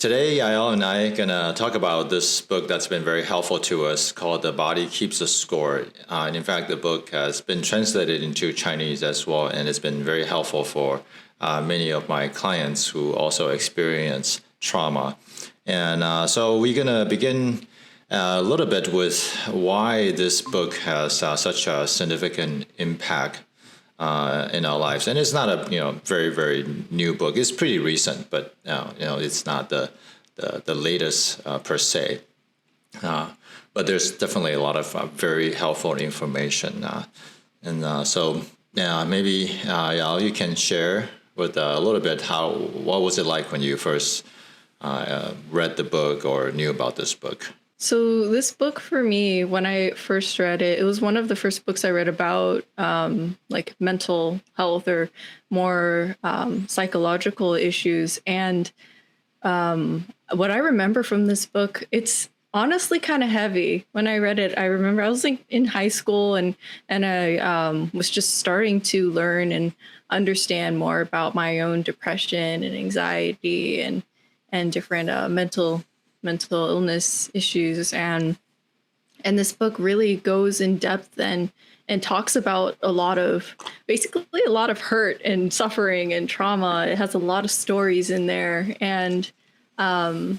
Today, Yael and I are going to talk about this book that's been very helpful to us called The Body Keeps the Score. And in fact, the book has been translated into Chinese as well, and it's been very helpful for many of my clients who also experience trauma. And so we're going to begin a little bit with why this book has such a significant impact in our lives. And it's not a very, very new book. It's pretty recent, but it's not the latest per se. But there's definitely a lot of very helpful information. So maybe Yao, you can share with a little bit what was it like when you first read the book or knew about this book? So this book for me, when I first read it, it was one of the first books I read about like mental health or more psychological issues. And what I remember from this book, it's honestly kind of heavy. When I read it, I remember I was like in high school and I was just starting to learn and understand more about my own depression and anxiety and different mental illness issues, and this book really goes in depth and talks about basically a lot of hurt and suffering and trauma. It has a lot of stories in there, and I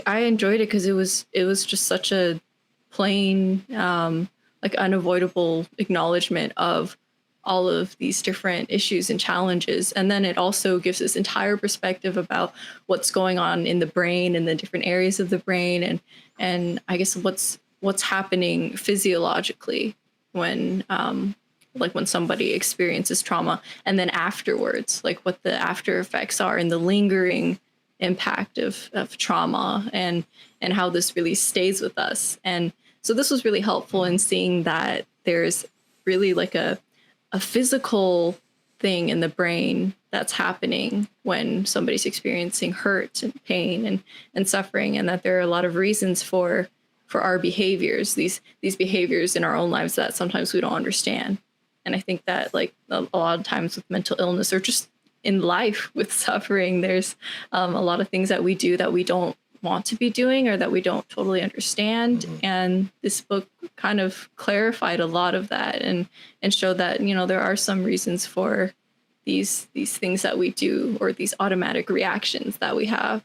enjoyed it because it was just such a plain like unavoidable acknowledgement of all of these different issues and challenges. And then it also gives this entire perspective about what's going on in the brain and the different areas of the brain and I guess what's happening physiologically when somebody experiences trauma, and then afterwards, like what the after effects are and the lingering impact of trauma and how this really stays with us. And so this was really helpful in seeing that there's really like a physical thing in the brain that's happening when somebody's experiencing hurt and pain and suffering, and that there are a lot of reasons for our behaviors, these behaviors in our own lives that sometimes we don't understand. And I think that like a lot of times with mental illness or just in life with suffering, there's a lot of things that we do that we don't want to be doing or that we don't totally understand. Mm-hmm. And this book kind of clarified a lot of that and showed that, there are some reasons for these things that we do or these automatic reactions that we have.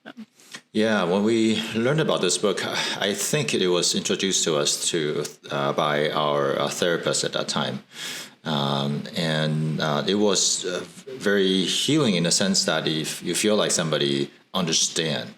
So. Yeah, when we learned about this book, I think it was introduced to us by our therapist at that time. It was very healing in the sense that if you feel like somebody understand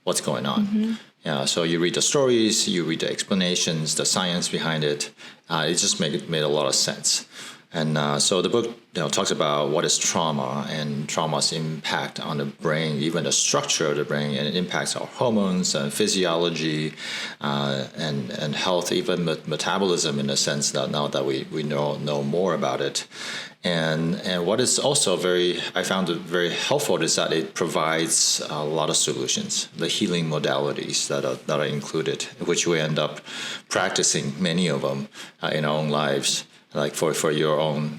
what's going on. Mm-hmm. Yeah, so you read the stories, you read the explanations, the science behind it. It just made a lot of sense. And so the book talks about what is trauma and trauma's impact on the brain, even the structure of the brain, and it impacts our hormones and physiology and health, even metabolism in the sense that now that we know more about it. And what is also I found it very helpful is that it provides a lot of solutions, the healing modalities that are included, which we end up practicing many of them in our own lives, like for your own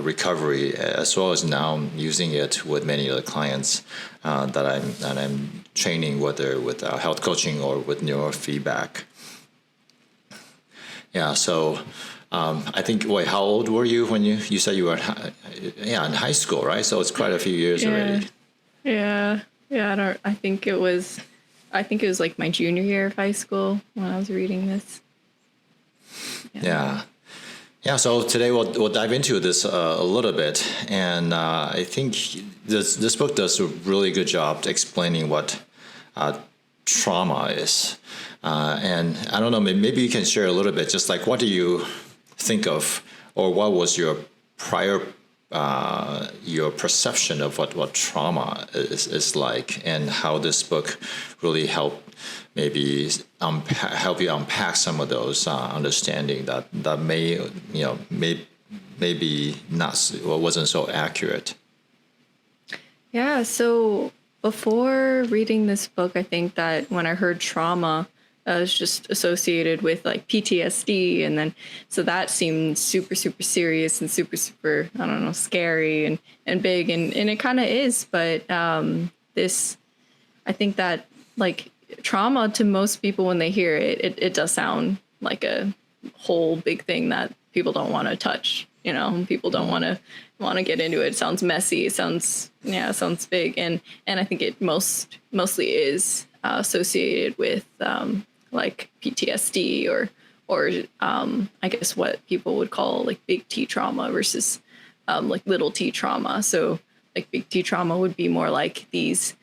recovery, as well as now using it with many of the clients that I'm training, whether with health coaching or with neurofeedback. Yeah, so. I think, how old were you when you said you were in high school, right? So it's quite a few years already. Yeah. I think it was like my junior year of high school when I was reading this. Yeah. So today we'll dive into this a little bit, and I think this book does a really good job explaining what trauma is. And I don't know, maybe you can share a little bit, just like what do you think of, or what was your prior your perception of what trauma is like, and how this book really helped maybe help you unpack some of those understanding that maybe not wasn't so accurate. Yeah, so before reading this book, I think that when I heard trauma, I was just associated with like PTSD. And then so that seemed super, super serious and super, super, I don't know, scary and big. And it kind of is. But this, I think that like trauma to most people when they hear it, it does sound like a whole big thing that people don't want to touch. People don't want to get into it. It sounds messy. It sounds big, and I think it mostly is associated with like PTSD or I guess what people would call like big T trauma versus like little T trauma. So like big T trauma would be more like these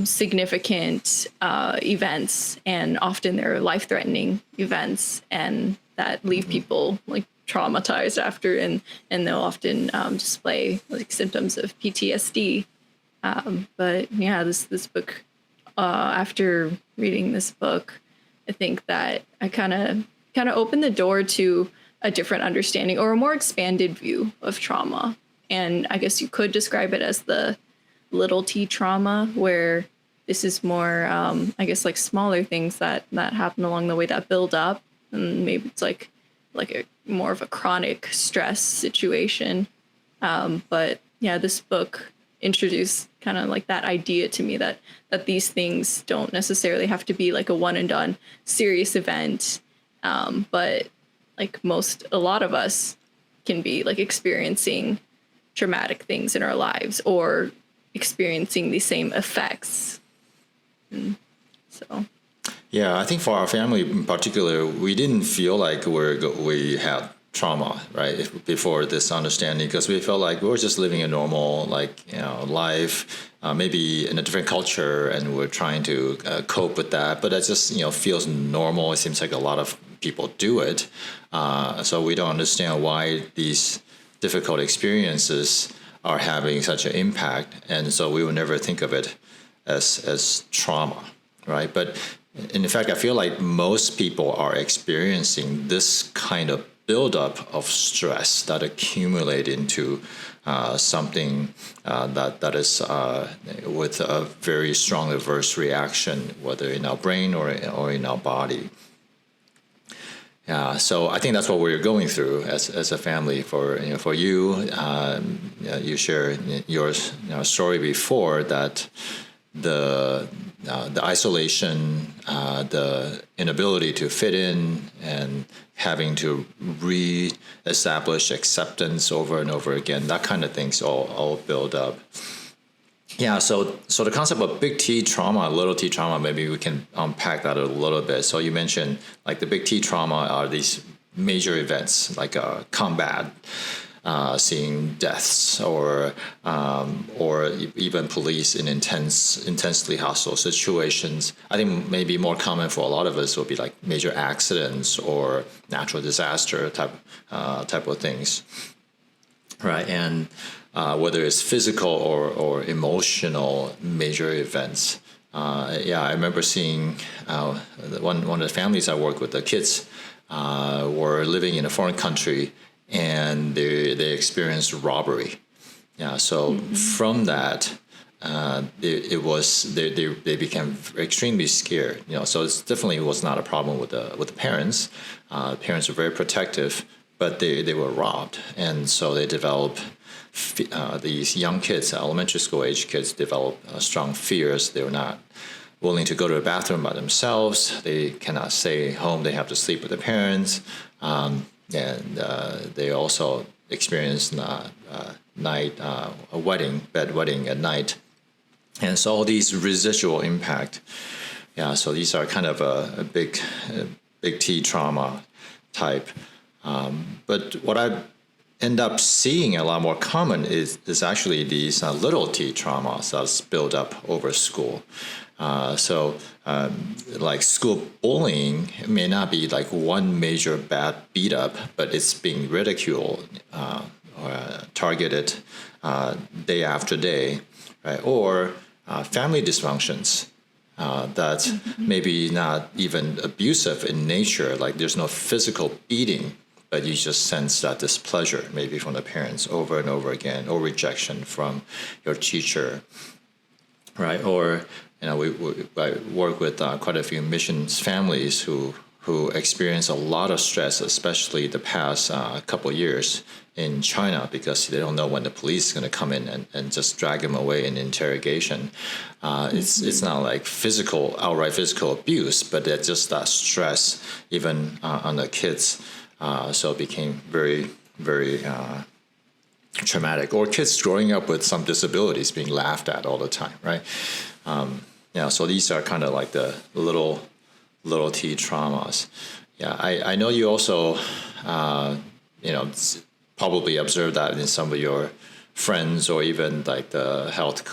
significant events, and often they're life-threatening events, and that leave people like traumatized after, and they'll often display like symptoms of PTSD. But yeah, this book, after reading this book, I think that I kind of opened the door to a different understanding or a more expanded view of trauma. And I guess you could describe it as the little T trauma, where this is more, I guess, like smaller things that happen along the way that build up, and maybe it's like a more of a chronic stress situation. But yeah, this book introduced kind of like that idea to me that these things don't necessarily have to be like a one and done serious event, but like a lot of us can be like experiencing traumatic things in our lives or experiencing the same effects. So yeah, I think for our family in particular, we didn't feel like we had trauma, right, before this understanding, because we felt like we were just living a normal, life, maybe in a different culture, and we're trying to cope with that. But that just, feels normal. It seems like a lot of people do it. So we don't understand why these difficult experiences are having such an impact. And so we would never think of it as trauma, right? But in fact, I feel like most people are experiencing this kind of buildup of stress that accumulate into something that is with a very strong adverse reaction, whether in our brain or in our body. Yeah, so I think that's what we're going through as a family. For you, you shared your story before, that the isolation, the inability to fit in, and having to re-establish acceptance over and over again, that kind of things all build up. Yeah, so the concept of big T trauma, little T trauma, maybe we can unpack that a little bit. So you mentioned like the big T trauma are these major events like combat, seeing deaths, or even police in intensely hostile situations. I think maybe more common for a lot of us will be like major accidents or natural disaster type of things, right? And whether it's physical or emotional major events. I remember seeing one of the families I work with, the kids were living in a foreign country, and they experienced robbery. Yeah, so from that, they became extremely scared. So it definitely was not a problem with the parents. Parents were very protective, but they were robbed, and so they developed. These young kids, elementary school age kids, develop strong fears. They were not willing to go to the bathroom by themselves. They cannot stay home. They have to sleep with their parents. And they also experience bed wedding at night. And so all these residual impact. Yeah, so these are kind of a big T trauma type. But what I end up seeing a lot more common is actually these little T traumas that's built up over school. Like school bullying may not be like one major bad beat up, but it's being ridiculed or targeted day after day, right? Or family dysfunctions that's maybe not even abusive in nature, like there's no physical beating, but you just sense that displeasure, maybe from the parents over and over again, or rejection from your teacher, right? Or I work with quite a few missions families who who experience a lot of stress, especially the past couple of years in China, because they don't know when the police is going to come in and just drag them away in interrogation. It's not like outright physical abuse, but it's just that stress, even on the kids. So it became very, very traumatic. Or kids growing up with some disabilities being laughed at all the time, right? So these are kind of like the little T traumas. Yeah, I know you also, probably observed that in some of your friends or even like the health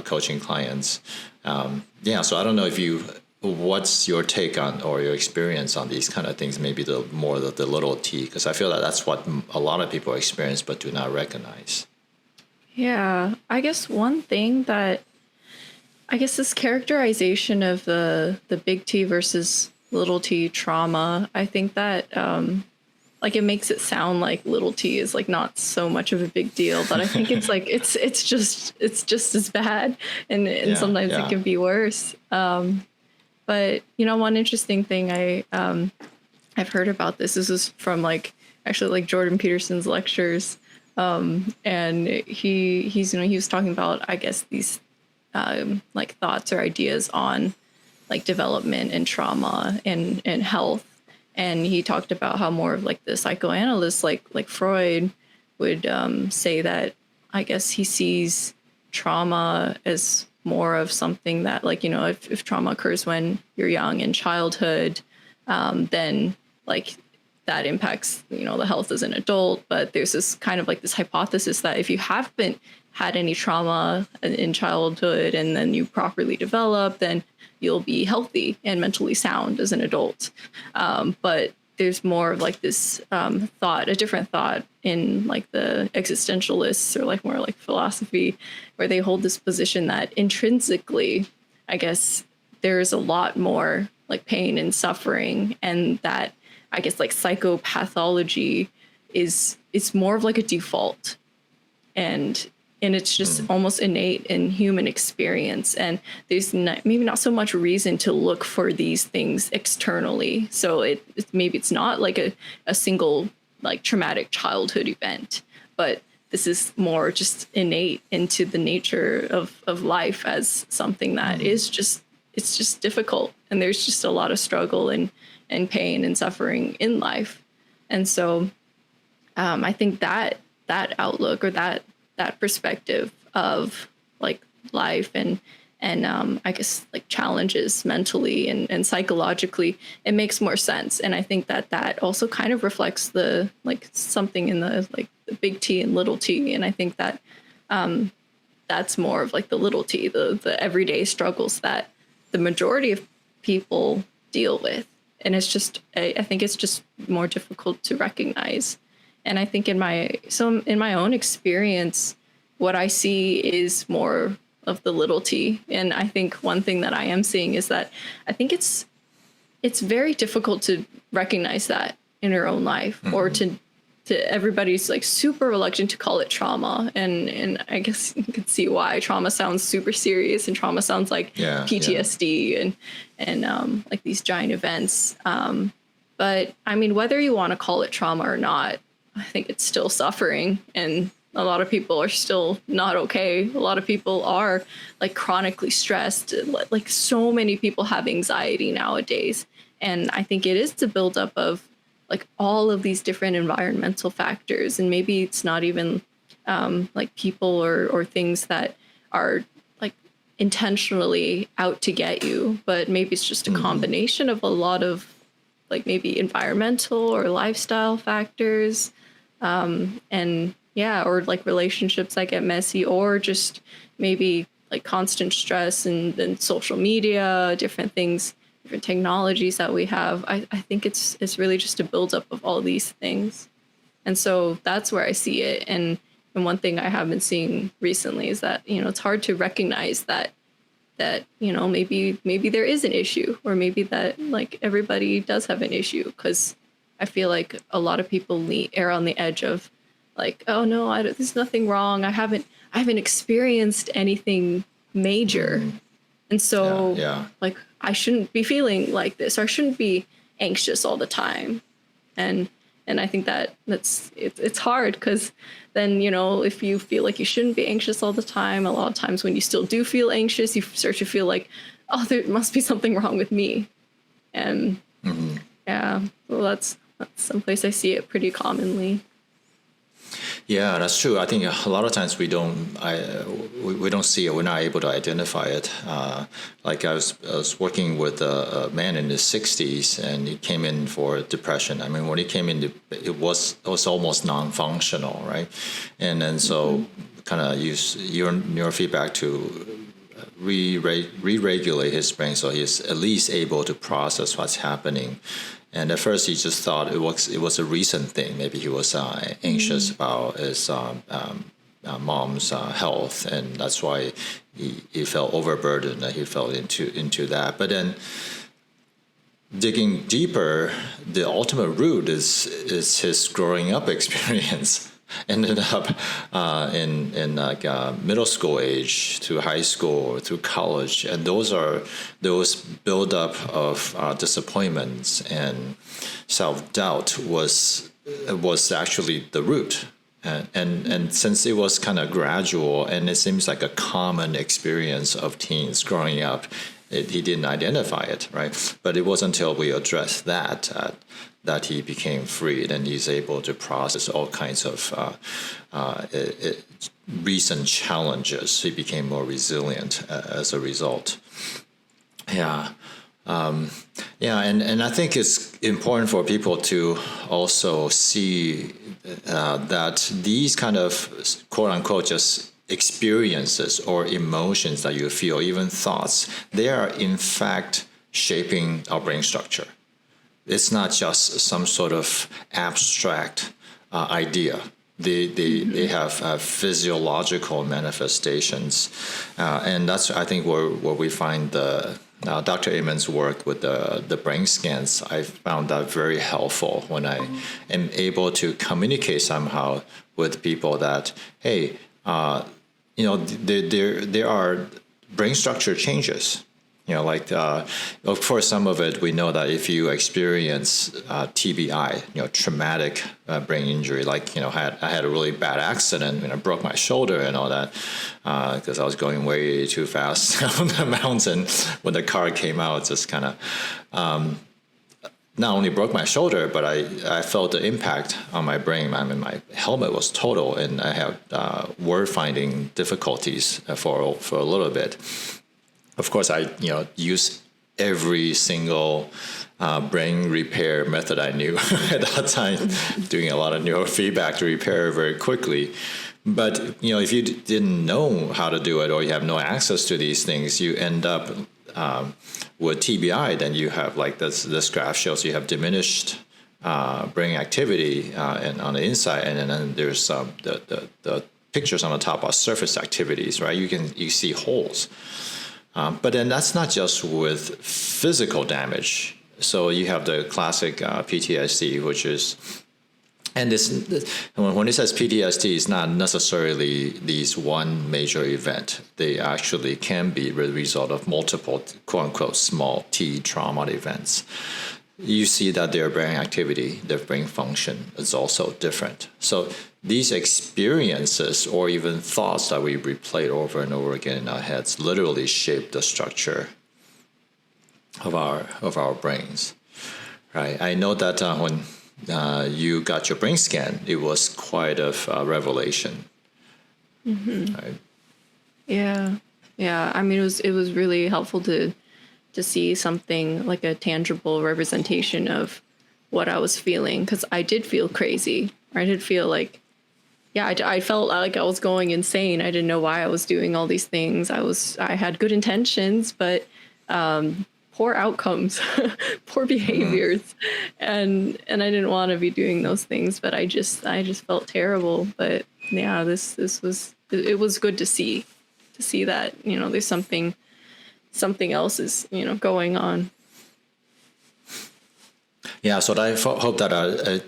coaching clients. So I don't know what's your take on or your experience on these kind of things, maybe the little T, because I feel that that's what a lot of people experience but do not recognize. Yeah, I guess one thing that, this characterization of the big T versus little T trauma, I think that it makes it sound like little T is like not so much of a big deal, but I think it's like it's just as bad, and sometimes it can be worse. But one interesting thing I've heard about this is from actually Jordan Peterson's lectures, and he was talking about, I guess, these thoughts or ideas on development and trauma and health. And he talked about how more of the psychoanalysts like Freud would say that, I guess, he sees trauma as more of something that if trauma occurs when you're young in childhood, then that impacts the health as an adult. But there's this kind of this hypothesis that if you haven't had any trauma in childhood and then you properly develop, then you'll be healthy and mentally sound as an adult. But there's more of this thought, a different thought in the existentialists or more philosophy, where they hold this position that intrinsically, I guess, there's a lot more pain and suffering, and that, I guess, psychopathology is more of a default, and it's just almost innate in human experience. And there's maybe not so much reason to look for these things externally. So it's not a single traumatic childhood event, but this is more just innate into the nature of life as something that is it's just difficult. And there's just a lot of struggle and pain and suffering in life. And so I think that outlook, or that perspective of life and I guess challenges mentally and psychologically, it makes more sense. And I think that also kind of reflects the something in the the big T and little T. And I think that that's more of the little T, the everyday struggles that the majority of people deal with. And it's just, I think it's just more difficult to recognize. And I think in my own experience, what I see is more of the little T. And I think one thing that I am seeing is that I think it's very difficult to recognize that in your own life, or to everybody's super reluctant to call it trauma. And I guess you could see why. Trauma sounds super serious, and trauma sounds like PTSD and these giant events. But I mean, whether you want to call it trauma or not, I think it's still suffering, and a lot of people are still not okay. A lot of people are chronically stressed. So many people have anxiety nowadays. And I think it is the buildup of all of these different environmental factors. And maybe it's not even people or things that are intentionally out to get you, but maybe it's just a combination of a lot of maybe environmental or lifestyle factors. Or relationships that get messy, or just maybe constant stress and social media, different things, different technologies that we have. I think it's really just a buildup of all these things. And so that's where I see it. And one thing I have been seeing recently is that, it's hard to recognize that maybe there is an issue, or maybe that everybody does have an issue, because I feel like a lot of people err on the edge of oh no, there's nothing wrong. I haven't experienced anything major. And so I shouldn't be feeling like this, or I shouldn't be anxious all the time. And I think it's hard, because then, if you feel like you shouldn't be anxious all the time, a lot of times when you still do feel anxious, you start to feel like, oh, there must be something wrong with me. And yeah, well, that's someplace I see it pretty commonly. Yeah, that's true. I think a lot of times we don't see it. We're not able to identify it. Like I was working with a man in his 60s, and he came in for depression. I mean, when he came in, it was almost non-functional, right? And then so kind of use your neurofeedback to re-regulate his brain, so he's at least able to process what's happening. And at first, he just thought it was a recent thing. Maybe he was anxious about his mom's health, and that's why he felt overburdened. He fell into that. But then, digging deeper, the ultimate root is his growing up experience. Ended up in like middle school age to high school through college, and those buildup of disappointments and self-doubt was actually the root. And since it was kind of gradual, and it seems like a common experience of teens growing up, he didn't identify it, right? But it wasn't until we addressed that he became freed, and he's able to process all kinds of recent challenges. He became more resilient as a result. Yeah. And I think it's important for people to also see that these kind of quote unquote just experiences or emotions that you feel, even thoughts, they are in fact shaping our brain structure. It's not just some sort of abstract idea. They have physiological manifestations, and that's, I think, where we find Dr. Amon's work with the brain scans. I found that very helpful when I am able to communicate somehow with people that, hey, there are brain structure changes. Of course, some of it we know that if you experience TBI, traumatic brain injury, like I had a really bad accident, broke my shoulder and all that, because I was going way too fast down the mountain when the car came out. Just kind of not only broke my shoulder, but I felt the impact on my brain. I mean, my helmet was total, and I had word finding difficulties for a little bit. Of course, I use every single brain repair method I knew at that time, doing a lot of neurofeedback to repair very quickly. But if you didn't know how to do it, or you have no access to these things, you end up with TBI. Then you have, like this graph shows, you have diminished brain activity and on the inside, and then there's the pictures on the top are surface activities, right? You see holes. But then that's not just with physical damage. So you have the classic PTSD, which is, and when it says PTSD, it's not necessarily these one major event. They actually can be the result of multiple, quote unquote, small T trauma events. You see that their brain activity, their brain function is also different. So these experiences or even thoughts that we replay over and over again in our heads literally shape the structure of our brains, right? I know that when you got your brain scan, it was quite a revelation. Mm-hmm. Right? Yeah. I mean, it was really helpful to see something like a tangible representation of what I was feeling, because I did feel crazy. I did feel like, I felt like I was going insane. I didn't know why I was doing all these things. I had good intentions, but poor outcomes, poor behaviors, and I didn't want to be doing those things. But I just felt terrible. But yeah, this was good to see that there's something else is going on. Yeah, so I hope that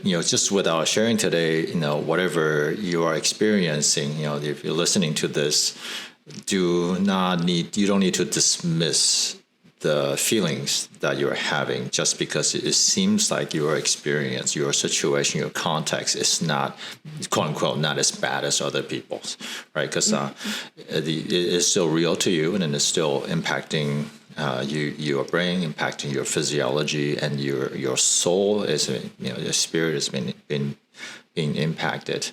just with our sharing today, whatever you are experiencing, if you're listening to this, you don't need to dismiss the feelings that you're having just because it seems like your experience, your situation, your context is not, quote unquote, not as bad as other people's, right? Because it is still real to you, and it's still impacting your brain, impacting your physiology, and your soul is, your spirit has been being impacted,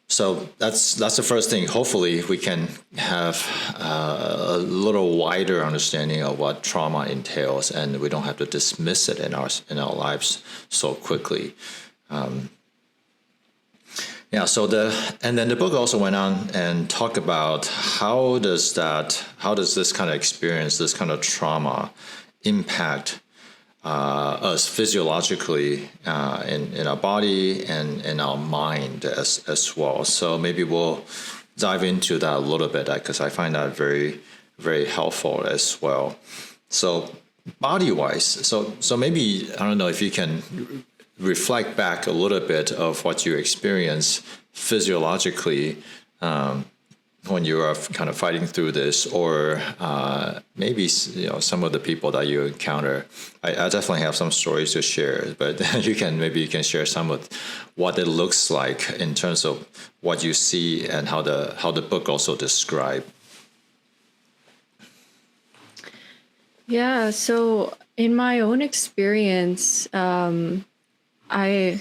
so that's the first thing. Hopefully, we can have a little wider understanding of what trauma entails, and we don't have to dismiss it in our lives so quickly. So then the book also went on and talked about how does this kind of experience, this kind of trauma, impact us physiologically in our body and in our mind as well. So maybe we'll dive into that a little bit because I find that very, very helpful as well. So body-wise, so maybe, I don't know if you can reflect back a little bit of what you experience physiologically when you are kind of fighting through this, or maybe some of the people that you encounter. I definitely have some stories to share, but you can share some of what it looks like in terms of what you see and how the book also describes. Yeah. So in my own experience, I I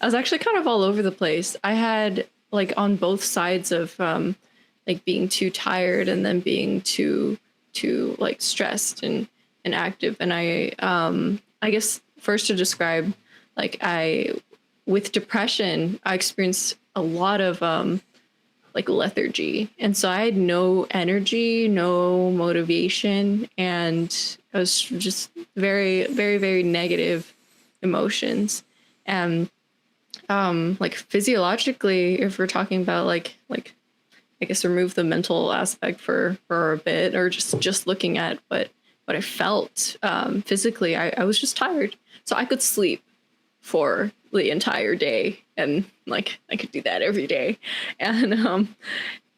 was actually kind of all over the place. I had like on both sides of like being too tired and then being too like stressed and active. And I guess first to describe, like with depression, I experienced a lot of like lethargy. And so I had no energy, no motivation, and I was just very, very, very negative emotions. And like physiologically, if we're talking about like I guess remove the mental aspect for a bit, or just looking at what I felt physically, I was just tired. So I could sleep for the entire day, and like I could do that every day. And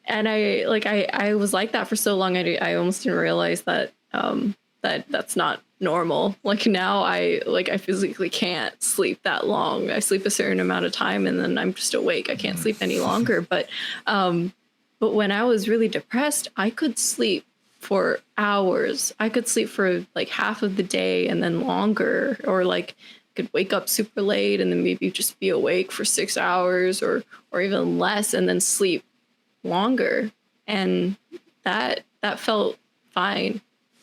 I was like that for so long. I almost didn't realize that that's not normal. Like now I physically can't sleep that long. I sleep a certain amount of time and then I'm just awake. I can't sleep any longer. But when I was really depressed, I could sleep for hours. I could sleep for like half of the day and then longer, or like could wake up super late and then maybe just be awake for 6 hours or even less and then sleep longer. And that felt fine.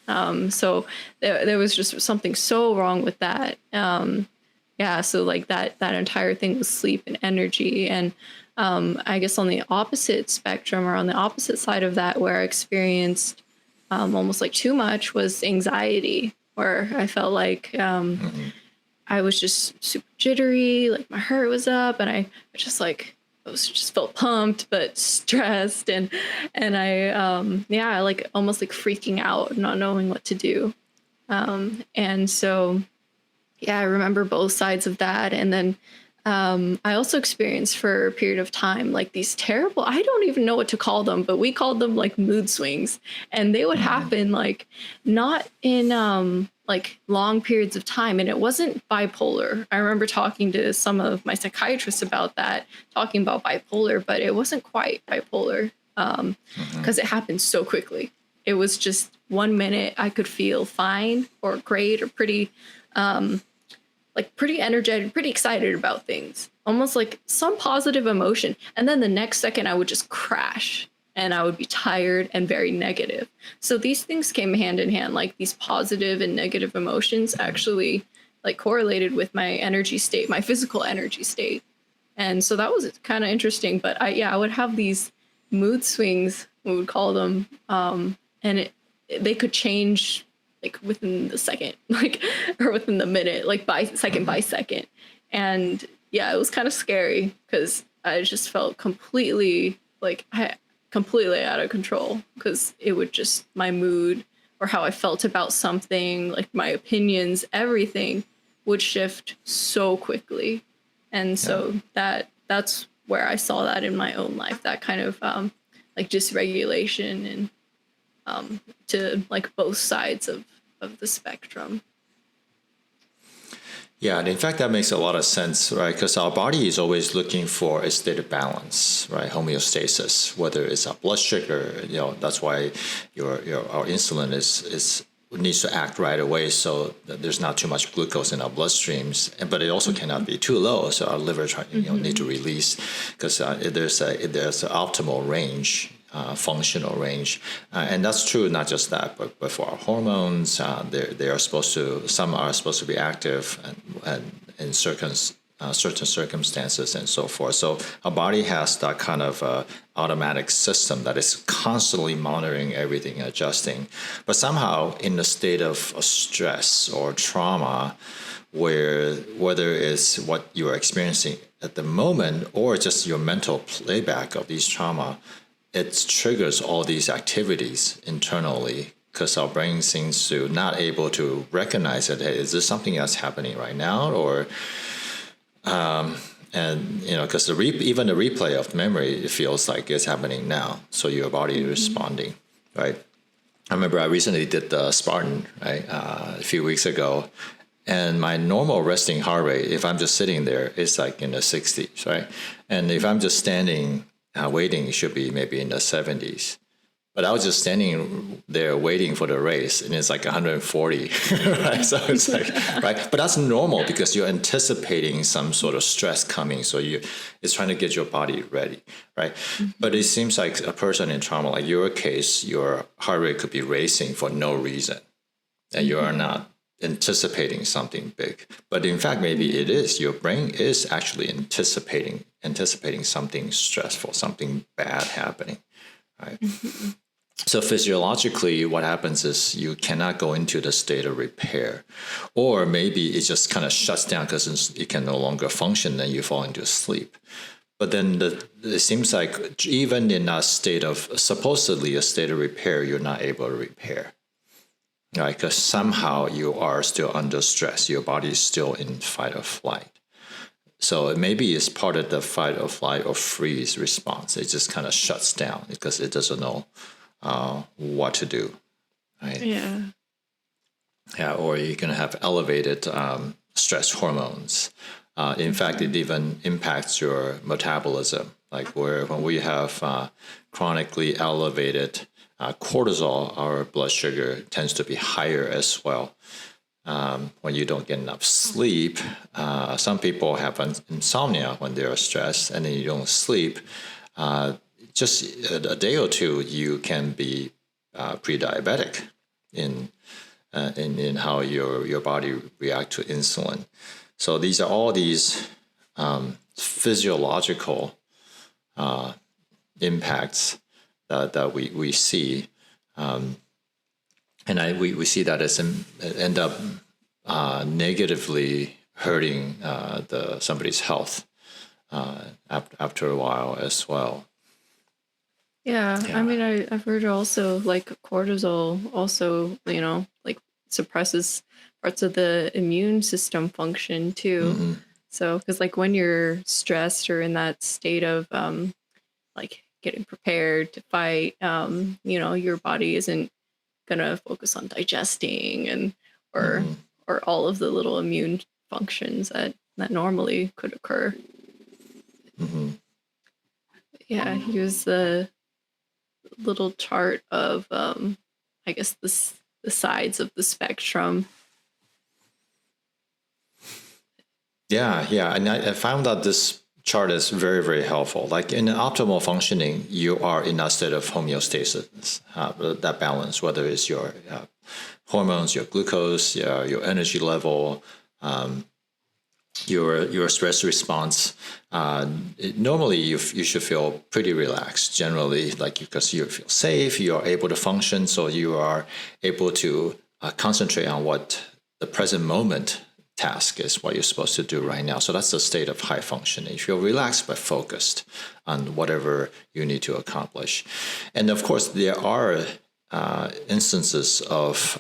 So there was just something so wrong with that. So like that entire thing was sleep and energy. And I guess on the opposite spectrum, or on the opposite side of that, where I experienced almost like too much, was anxiety, where I felt like I was just super jittery, like my heart was up, and I just felt pumped but stressed, and I like almost like freaking out, not knowing what to do. And so I remember both sides of that. And then I also experienced for a period of time like these terrible, I don't even know what to call them, but we called them like mood swings. And they would happen like not in like long periods of time. And it wasn't bipolar. I remember talking to some of my psychiatrists about that, talking about bipolar, but it wasn't quite bipolar because it happened so quickly. It was just 1 minute I could feel fine or great or pretty pretty energetic, pretty excited about things, almost like some positive emotion. And then the next second I would just crash and I would be tired and very negative. So these things came hand in hand, like these positive and negative emotions actually like correlated with my energy state, my physical energy state. And so that was kind of interesting. But I would have these mood swings, we would call them, and they could change like within the second, like, or within the minute, like by second. And it was kind of scary because I just felt completely out of control, because it would just, my mood or how I felt about something, like my opinions, everything would shift so quickly. And so that's where I saw that in my own life, that kind of like dysregulation to like both sides of the spectrum. Yeah, and in fact, that makes a lot of sense, right? Because our body is always looking for a state of balance, right? Homeostasis, whether it's our blood sugar, that's why our insulin is needs to act right away, so that there's not too much glucose in our bloodstreams, but it also cannot be too low, so our liver need to release, because there's an optimal range. Functional range, and that's true not just that, but for our hormones, they are supposed to. Some are supposed to be active, and in certain circumstances and so forth. So our body has that kind of automatic system that is constantly monitoring everything, adjusting. But somehow, in a state of stress or trauma, whether it's what you are experiencing at the moment or just your mental playback of these trauma, it triggers all these activities internally, because our brain seems to not able to recognize it. Hey, is this something that's happening right now? Or, because even the replay of memory, it feels like it's happening now. So your body is responding, right? I remember I recently did the Spartan, right, a few weeks ago. And my normal resting heart rate, if I'm just sitting there, is like in the 60s, right? And if I'm just standing waiting, it should be maybe in the 70s. But I was just standing there waiting for the race, and it's like 140, right? So it's like, right? But that's normal because you're anticipating some sort of stress coming. So it's trying to get your body ready, right? But it seems like a person in trauma, like your case, your heart rate could be racing for no reason, and you are not anticipating something big. But in fact, maybe it is. Your brain is actually anticipating something stressful, something bad happening, right? So physiologically, what happens is you cannot go into the state of repair, or maybe it just kind of shuts down because it can no longer function, and you fall into sleep. But then it seems like even in a state of supposedly a state of repair, you're not able to repair. Right, because somehow you are still under stress. Your body is still in fight or flight. So maybe it's part of the fight or flight or freeze response. It just kind of shuts down because it doesn't know what to do. Right? Yeah. Yeah, or you can have elevated stress hormones. In fact, it even impacts your metabolism. Like when we have chronically elevated cortisol, our blood sugar tends to be higher as well. When you don't get enough sleep, some people have insomnia when they are stressed, and then you don't sleep. Just a day or two, you can be pre-diabetic in how your body reacts to insulin. So these are all these physiological impacts that we see, and we see that as end up negatively hurting somebody's health after a while as well. Yeah. I mean, I've heard also like cortisol also, like suppresses parts of the immune system function too. Mm-hmm. So, because like when you're stressed or in that state of like getting prepared to fight, your body isn't gonna focus on digesting and or all of the little immune functions that normally could occur. Mm-hmm. Yeah, here's the little chart of I guess the sides of the spectrum. Yeah, and I found that this chart is very, very helpful. Like in optimal functioning, you are in a state of homeostasis, that balance, whether it's your hormones, your glucose, your energy level, your stress response. Normally, you should feel pretty relaxed. Generally, like because you feel safe, you are able to function, so you are able to concentrate on what the present moment task is, what you're supposed to do right now. So that's the state of high functioning. You feel relaxed but focused on whatever you need to accomplish. And of course, there are instances of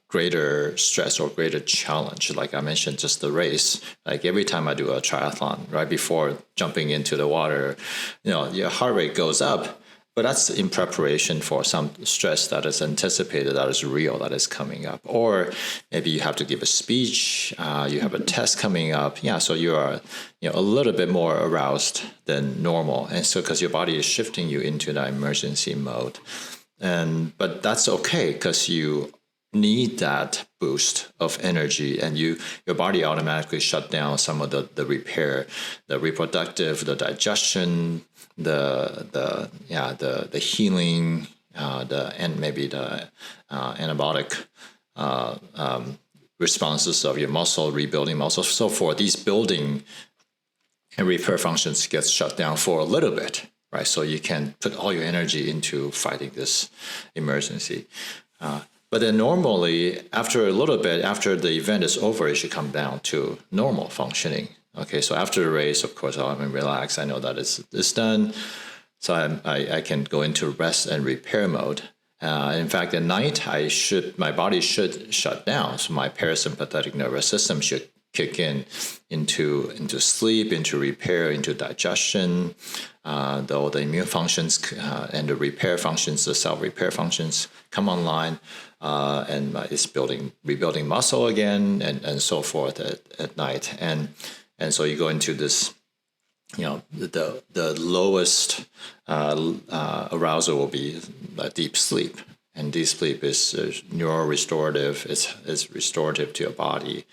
greater stress or greater challenge. Like I mentioned, just the race. Like every time I do a triathlon, right before jumping into the water, your heart rate goes up. But that's in preparation for some stress that is anticipated, that is real, that is coming up. Or maybe you have to give a speech, you have a test coming up. Yeah, so you are a little bit more aroused than normal. And so because your body is shifting you into that emergency mode. But that's okay because you need that boost of energy, and your body automatically shut down some of the repair, the reproductive, the digestion, the healing, and maybe the anabolic responses of your muscle, rebuilding muscles, so forth. These building and repair functions get shut down for a little bit, right? So you can put all your energy into fighting this emergency. But then normally, after a little bit, after the event is over, it should come down to normal functioning. Okay, so after the race, of course, I'm relaxed. I know that it's done. So I can go into rest and repair mode. In fact, at night, my body should shut down. So my parasympathetic nervous system should kick into sleep, into repair, into digestion. Though the immune functions and the repair functions, the cell repair functions come online, and it's rebuilding muscle again, and so forth at night. And so you go into this, the lowest arousal will be deep sleep. And deep sleep is neurorestorative. It's restorative to your body.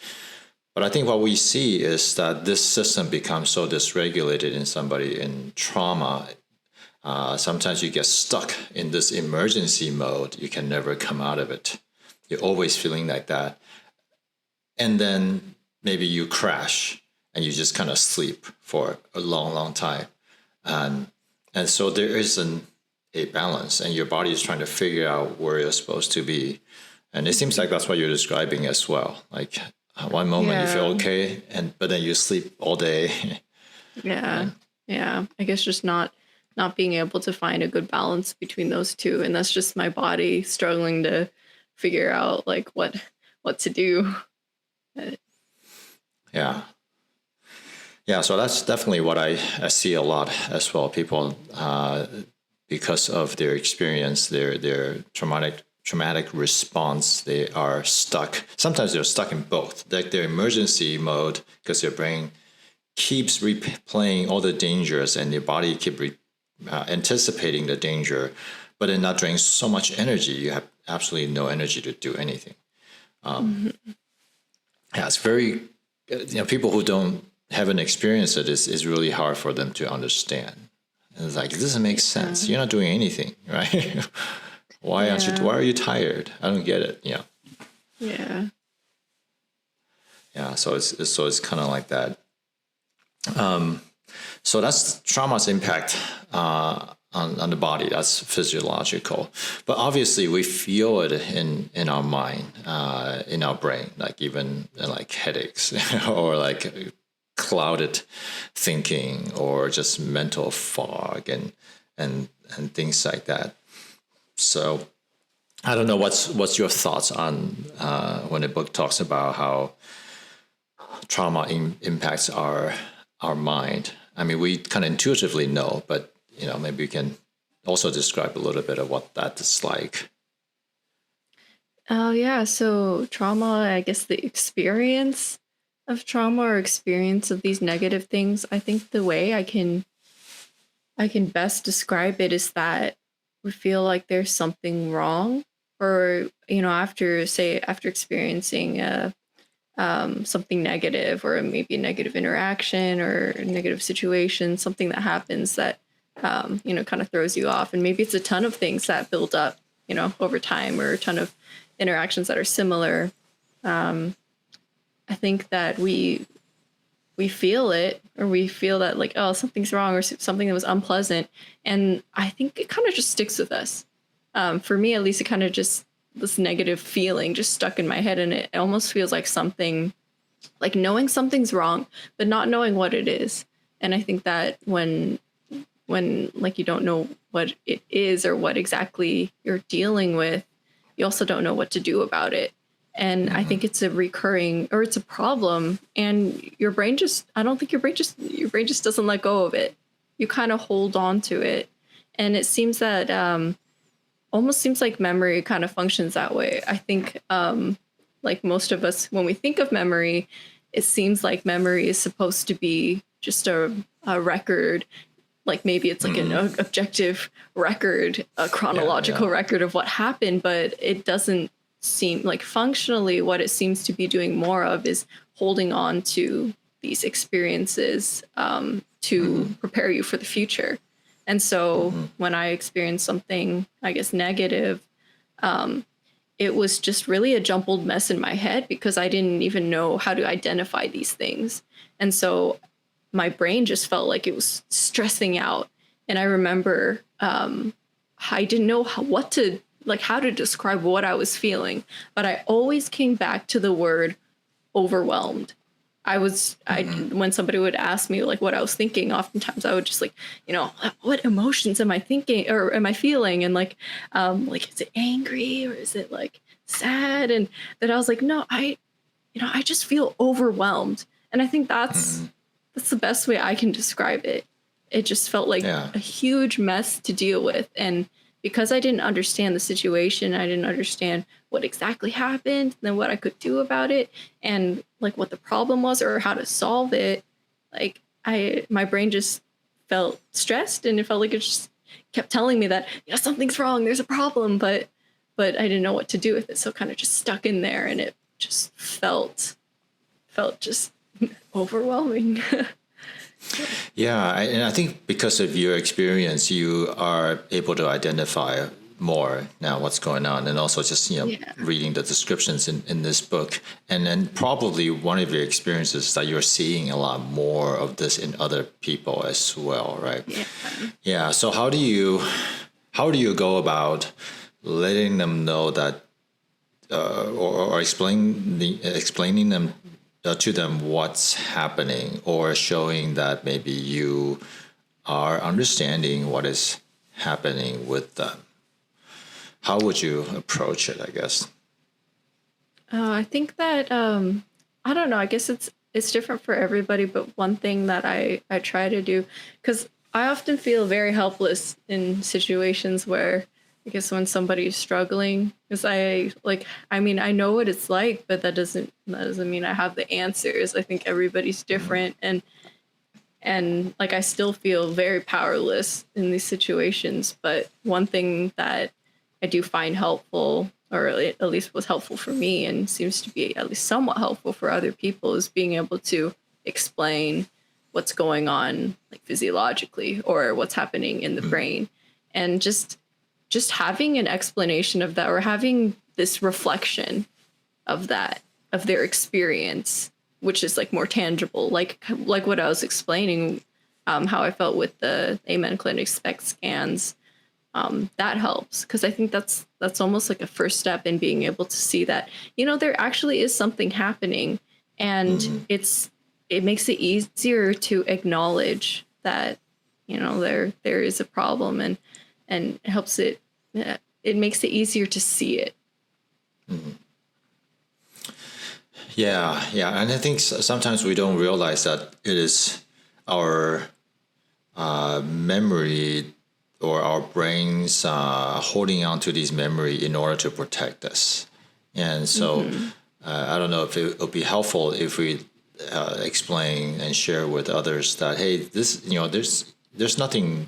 But I think what we see is that this system becomes so dysregulated in somebody in trauma. Sometimes you get stuck in this emergency mode. You can never come out of it. You're always feeling like that. And then maybe you crash and you just kind of sleep for a long, long time. And so there isn't a balance, and your body is trying to figure out where you're supposed to be. And it seems like that's what you're describing as well. Like, one moment you feel okay, but then you sleep all day. Yeah. I guess just not being able to find a good balance between those two, and that's just my body struggling to figure out like what to do. Yeah. So that's definitely what I see a lot as well. People, because of their experience, their traumatic response, they are stuck. Sometimes they're stuck in both, like their emergency mode, because their brain keeps replaying all the dangers, and your body keeps anticipating the danger, but then not draining so much energy. You have absolutely no energy to do anything. Yeah, it's very, people who haven't experienced it, is really hard for them to understand. And it's like, it doesn't make sense. You're not doing anything, right? Why are you tired? I don't get it. Yeah. So it's kind of like that. So that's trauma's impact on the body. That's physiological, but obviously we feel it in our mind, in our brain, like even like headaches or like clouded thinking, or just mental fog and things like that. So I don't know what's your thoughts on when the book talks about how trauma impacts our mind. I mean, we kind of intuitively know, but maybe we can also describe a little bit of what that is like. Oh yeah, so trauma, I guess the experience of trauma or experience of these negative things, I think the way I can best describe it is that we feel like there's something wrong, or after experiencing something negative, or maybe a negative interaction or a negative situation, something that happens that kind of throws you off, and maybe it's a ton of things that build up over time, or a ton of interactions that are similar. I think that we feel it, or we feel that like, oh, something's wrong, or something that was unpleasant. And I think it kind of just sticks with us. For me, at least, it kind of just, this negative feeling just stuck in my head. And it almost feels like something, like knowing something's wrong, but not knowing what it is. And I think that when like you don't know what it is or what exactly you're dealing with, you also don't know what to do about it. And I think it's a recurring, or it's a problem, and your brain just doesn't let go of it. You kind of hold on to it. And it seems that almost seems like memory kind of functions that way. I think like most of us, when we think of memory, it seems like memory is supposed to be just a record. Like maybe it's like an objective record, a chronological record of what happened, but it doesn't seem like functionally what it seems to be doing more of is holding on to these experiences to prepare you for the future. And so when I experienced something, I guess, negative, it was just really a jumbled mess in my head because I didn't even know how to identify these things. And so my brain just felt like it was stressing out. And I remember I didn't know how to describe what I was feeling, but I always came back to the word overwhelmed. When somebody would ask me like what I was thinking, oftentimes I would just like, what emotions am I thinking or am I feeling? And like, is it angry or is it like sad? And that I was like, no, I just feel overwhelmed. And I think that's the best way I can describe it. It just felt like a huge mess to deal with. And because I didn't understand the situation, I didn't understand what exactly happened, then what I could do about it, and like what the problem was or how to solve it. Like my brain just felt stressed, and it felt like it just kept telling me that something's wrong, there's a problem, but I didn't know what to do with it, so kind of just stuck in there, and it just felt just overwhelming. Yeah, and I think because of your experience, you are able to identify more now what's going on, and also just reading the descriptions in this book, and then probably one of your experiences that you're seeing a lot more of this in other people as well, right? Yeah. So how do you go about letting them know that, or explaining them to them what's happening, or showing that maybe you are understanding what is happening with them? How would you approach it, I guess? I think that I don't know. I guess it's different for everybody. But one thing that I try to do, because I often feel very helpless in situations where I guess when somebody's struggling, because I know what it's like, but that doesn't mean I have the answers. I think everybody's different, and like I still feel very powerless in these situations. But one thing that I do find helpful, or at least was helpful for me and seems to be at least somewhat helpful for other people, is being able to explain what's going on like physiologically or what's happening in the brain, and just having an explanation of that, or having this reflection of that, of their experience, which is like more tangible, like what I was explaining, how I felt with the Amen Clinic SPECT scans. That helps, because I think that's almost like a first step in being able to see that, there actually is something happening, and it makes it easier to acknowledge that, there is a problem, and it helps it makes it easier to see it. Yeah. And I think sometimes we don't realize that it is our memory or our brains holding on to these memory in order to protect us. And so I don't know if it would be helpful if we explain and share with others that, hey, this, there's nothing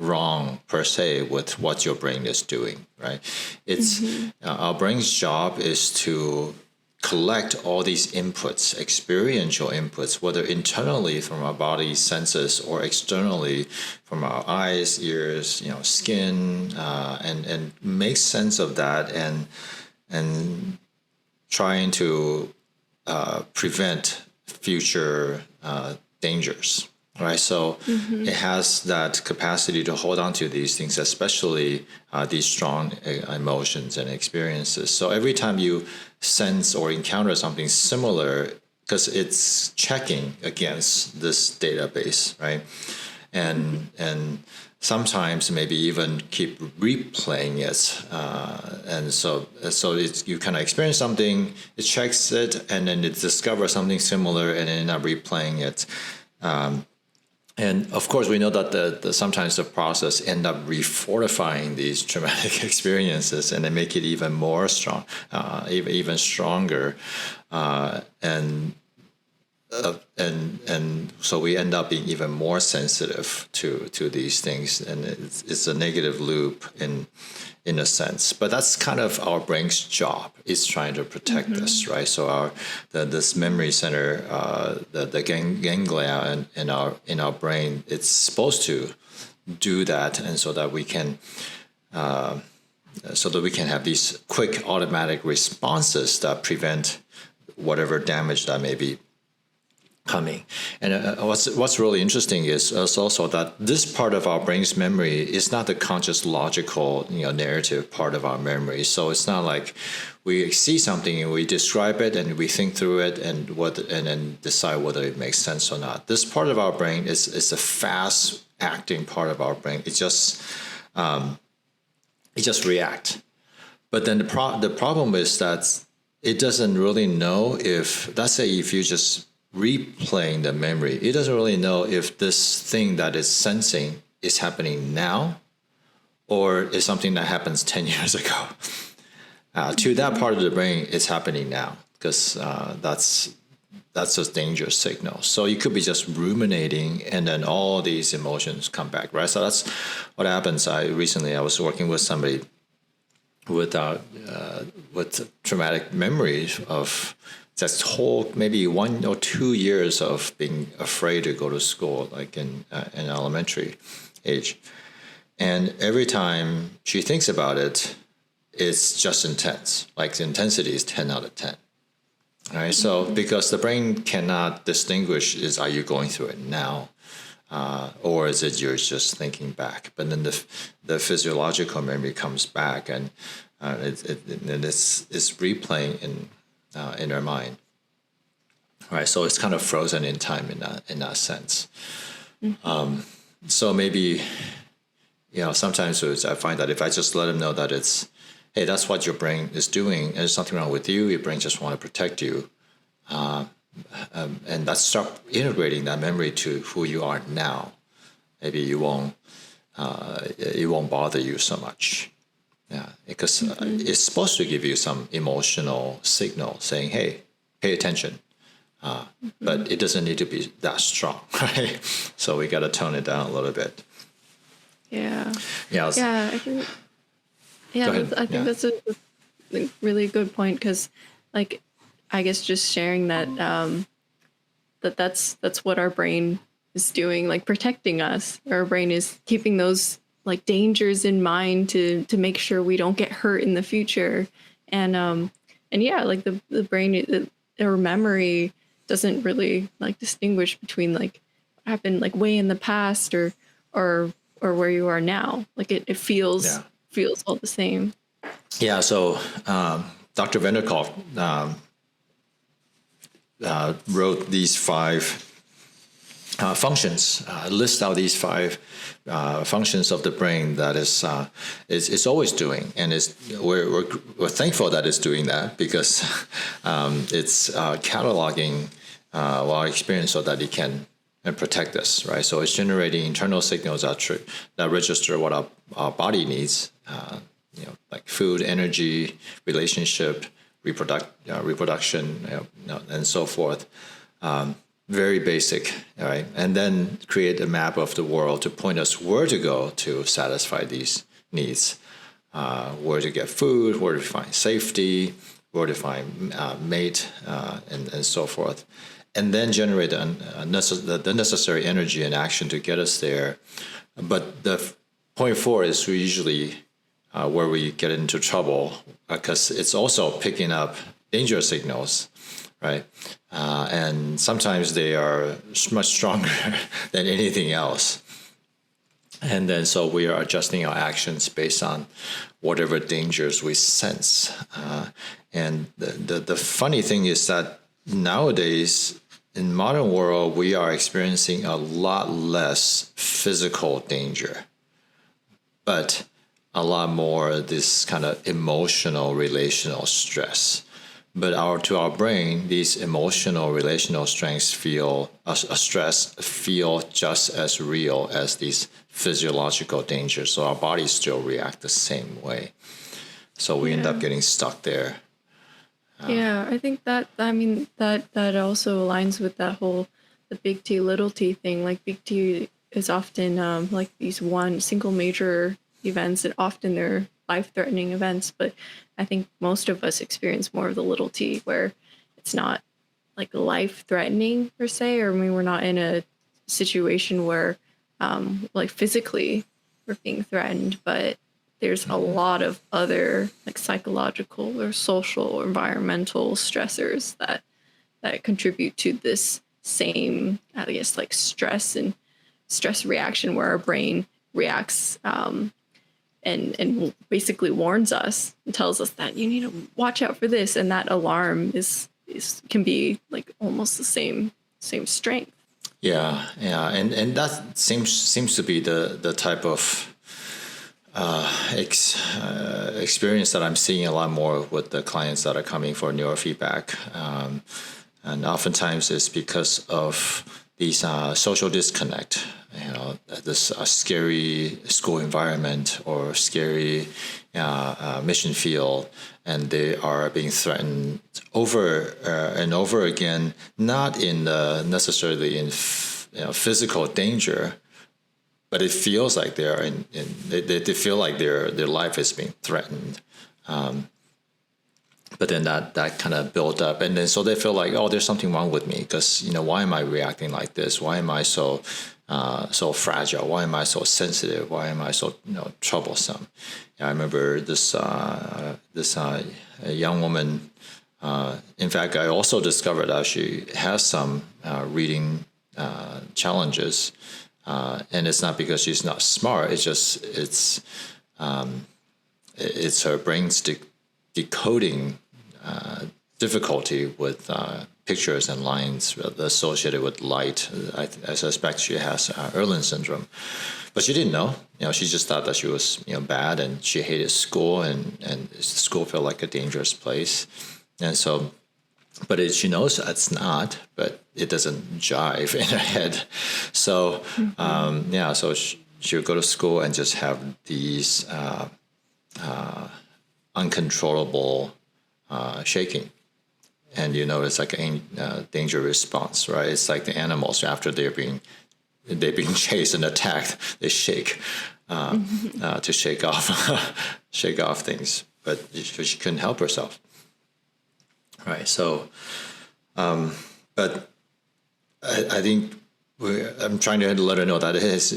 wrong per se with what your brain is doing, right? It's our brain's job is to collect all these inputs, experiential inputs, whether internally from our body senses or externally from our eyes, ears, skin, and make sense of that, and trying to prevent future dangers. Right, so it has that capacity to hold on to these things, especially these strong emotions and experiences. So every time you sense or encounter something similar, because it's checking against this database, right? And sometimes maybe even keep replaying it. And so it's, you kind of experience something, it checks it, and then it discovers something similar, and then replaying it. And of course, we know that sometimes the process end up refortifying these traumatic experiences, and they make it even more strong, even stronger, and so we end up being even more sensitive to these things, and it's a negative loop in a sense. But that's kind of our brain's job, is trying to protect us, right? So this memory center, the ganglia in our brain, it's supposed to do that, and so that we can have these quick automatic responses that prevent whatever damage that may be coming. And what's really interesting is also that this part of our brain's memory is not the conscious, logical, narrative part of our memory. So it's not like we see something and we describe it and we think through it and then decide whether it makes sense or not. This part of our brain is a fast acting part of our brain. It just reacts. But then the problem is that it doesn't really know if, let's say, if you just replaying the memory, it doesn't really know if this thing that it's sensing is happening now or is something that happens 10 years ago. To that part of the brain, it's happening now, because that's a dangerous signal. So you could be just ruminating, and then all these emotions come back, right? So that's what happens. Recently I was working with somebody with traumatic memories of that's whole maybe 1 or 2 years of being afraid to go to school, like in elementary age. And every time she thinks about it, it's just intense. Like the intensity is 10 out of 10. All right. So because the brain cannot distinguish, are you going through it now? Or is it you're just thinking back? But then the physiological memory comes back, and it's replaying in our mind, right? So it's kind of frozen in time in that sense. So maybe, sometimes I find that if I just let them know that hey, that's what your brain is doing, and there's something wrong with you, your brain just want to protect you, and that's start integrating that memory to who you are now. Maybe it won't bother you so much. Yeah, because it's supposed to give you some emotional signal saying, hey, pay attention. But it doesn't need to be that strong, right? So we got to tone it down a little bit. Yeah. Yeah. I think. Yeah, I think that's a really good point, because, like, I guess just sharing that that's what our brain is doing, like protecting us. Our brain is keeping those like dangers in mind to make sure we don't get hurt in the future. And yeah, like the brain or memory doesn't really like distinguish between like what happened like way in the past or where you are now. Like it feels all the same. Yeah. So Dr. Vanderkolk wrote these 5 functions, list out these 5 functions of the brain that is always doing, and we're thankful that it's doing that, because it's cataloging our experience so that it can protect us, right? So it's generating internal signals that register what our body needs, like food, energy, relationship, reproduction, and so forth. Very basic, all right? And then create a map of the world to point us where to go to satisfy these needs, where to get food, where to find safety, where to find mate, and so forth. And then generate the necessary energy and action to get us there. But the point 4 is usually where we get into trouble, because it's also picking up danger signals, right? And sometimes they are much stronger than anything else. And then so we are adjusting our actions based on whatever dangers we sense. And the funny thing is that nowadays, in modern world, we are experiencing a lot less physical danger, but a lot more this kind of emotional, relational stress. But to our brain, these emotional, relational strengths feel stress feel just as real as these physiological dangers. So our bodies still react the same way. So we end up getting stuck there. Yeah, I think that that also aligns with that whole the big T little T thing. Like big T is often like these one single major events, and often they're life-threatening events. But I think most of us experience more of the little T, where it's not like life-threatening per se, or I mean, we're not in a situation where like physically we're being threatened, but there's a lot of other like psychological or social or environmental stressors that contribute to this same, I guess, like stress reaction where our brain reacts and basically warns us and tells us that you need to watch out for this, and that alarm is can be like almost the same strength. Yeah, and that seems to be the type of experience that I'm seeing a lot more with the clients that are coming for neurofeedback, and oftentimes it's because of these social disconnect. You know, this scary school environment or scary mission field, and they are being threatened over and over again, not in necessarily in physical danger, but it feels like they are they feel like their life is being threatened. But then that kind of built up, and then so they feel like, oh, there's something wrong with me, because why am I reacting like this? Why am I so fragile? Why am I so sensitive? Why am I so troublesome? I remember this young woman. In fact, I also discovered that she has some reading challenges, and it's not because she's not smart. It's just it's her brain's decoding difficulty with pictures and lines associated with light. I suspect she has Erlen syndrome, but she didn't know. She just thought that she was bad, and she hated school, and school felt like a dangerous place, and so. But she knows it's not, but it doesn't jive in her head. So so she would go to school and just have these uncontrollable shaking. And it's like a danger response, right? It's like the animals after they're being chased and attacked, they shake to shake off things. But she couldn't help herself, right? So, but I think I'm trying to let her know that it's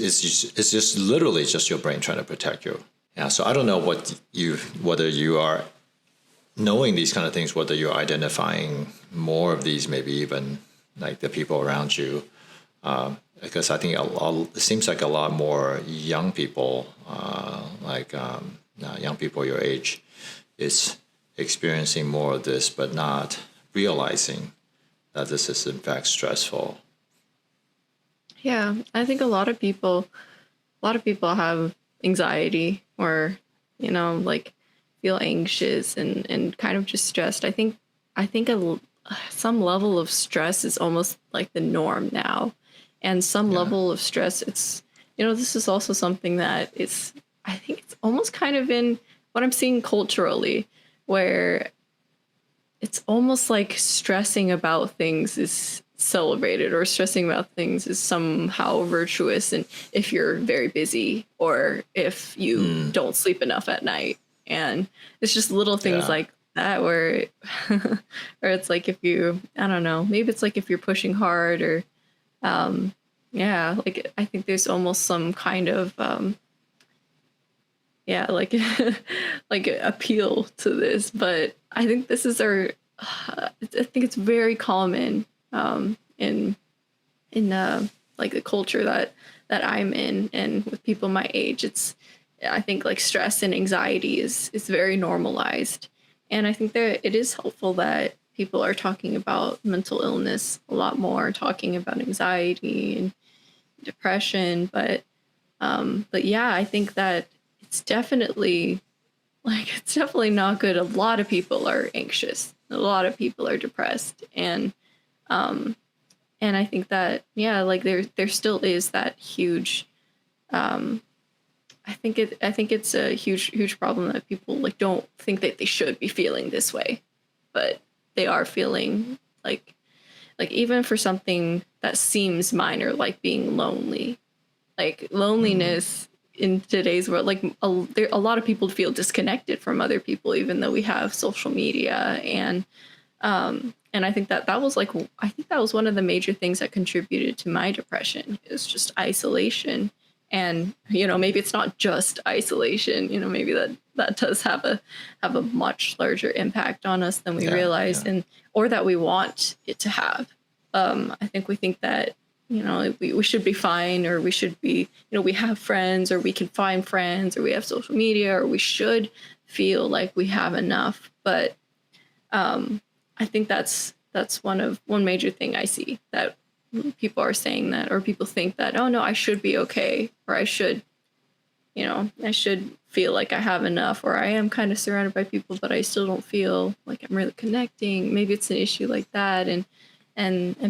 just literally just your brain trying to protect you. Yeah. So I don't know whether you are knowing these kind of things, whether you're identifying more of these, maybe even like the people around you, because I think it seems like a lot more young people, young people your age, is experiencing more of this, but not realizing that this is in fact stressful. Yeah, I think a lot of people have anxiety or like feel anxious and kind of just stressed. I think some level of stress is almost like the norm now, and some level of stress, it's this is also something that I think it's almost kind of in what I'm seeing culturally, where it's almost like stressing about things is celebrated, or stressing about things is somehow virtuous, and if you're very busy or if you don't sleep enough at night. And it's just little things like that where it's like, if you, I don't know, maybe it's like if you're pushing hard, or like I think there's almost some kind of like like appeal to this. But I think this is I think it's very common in like the culture that I'm in, and with people my age. I think like stress and anxiety is very normalized. And I think that it is helpful that people are talking about mental illness a lot more, talking about anxiety and depression. But yeah, I think that it's definitely not good. A lot of people are anxious, A lot of people are depressed, and I think that, yeah, like there still is that huge, I think it's a huge problem that people like don't think that they should be feeling this way, but they are feeling like even for something that seems minor, like being lonely, like loneliness in today's world, like a lot of people feel disconnected from other people, even though we have social media. And I think that was like, I think that was one of the major things that contributed to my depression, is just isolation. And, you know, maybe it's not just isolation, you know, maybe that does have a much larger impact on us than we realize, and or that we want it to have. I think we think that, you know, we should be fine, or we should be, you know, we have friends, or we can find friends, or we have social media, or we should feel like we have enough. But I think that's one major thing I see, that people are saying that, or people think that, oh no, I should be okay, or I should, you know, I should feel like I have enough, or I am kind of surrounded by people, but I still don't feel like I'm really connecting. Maybe it's an issue like that, and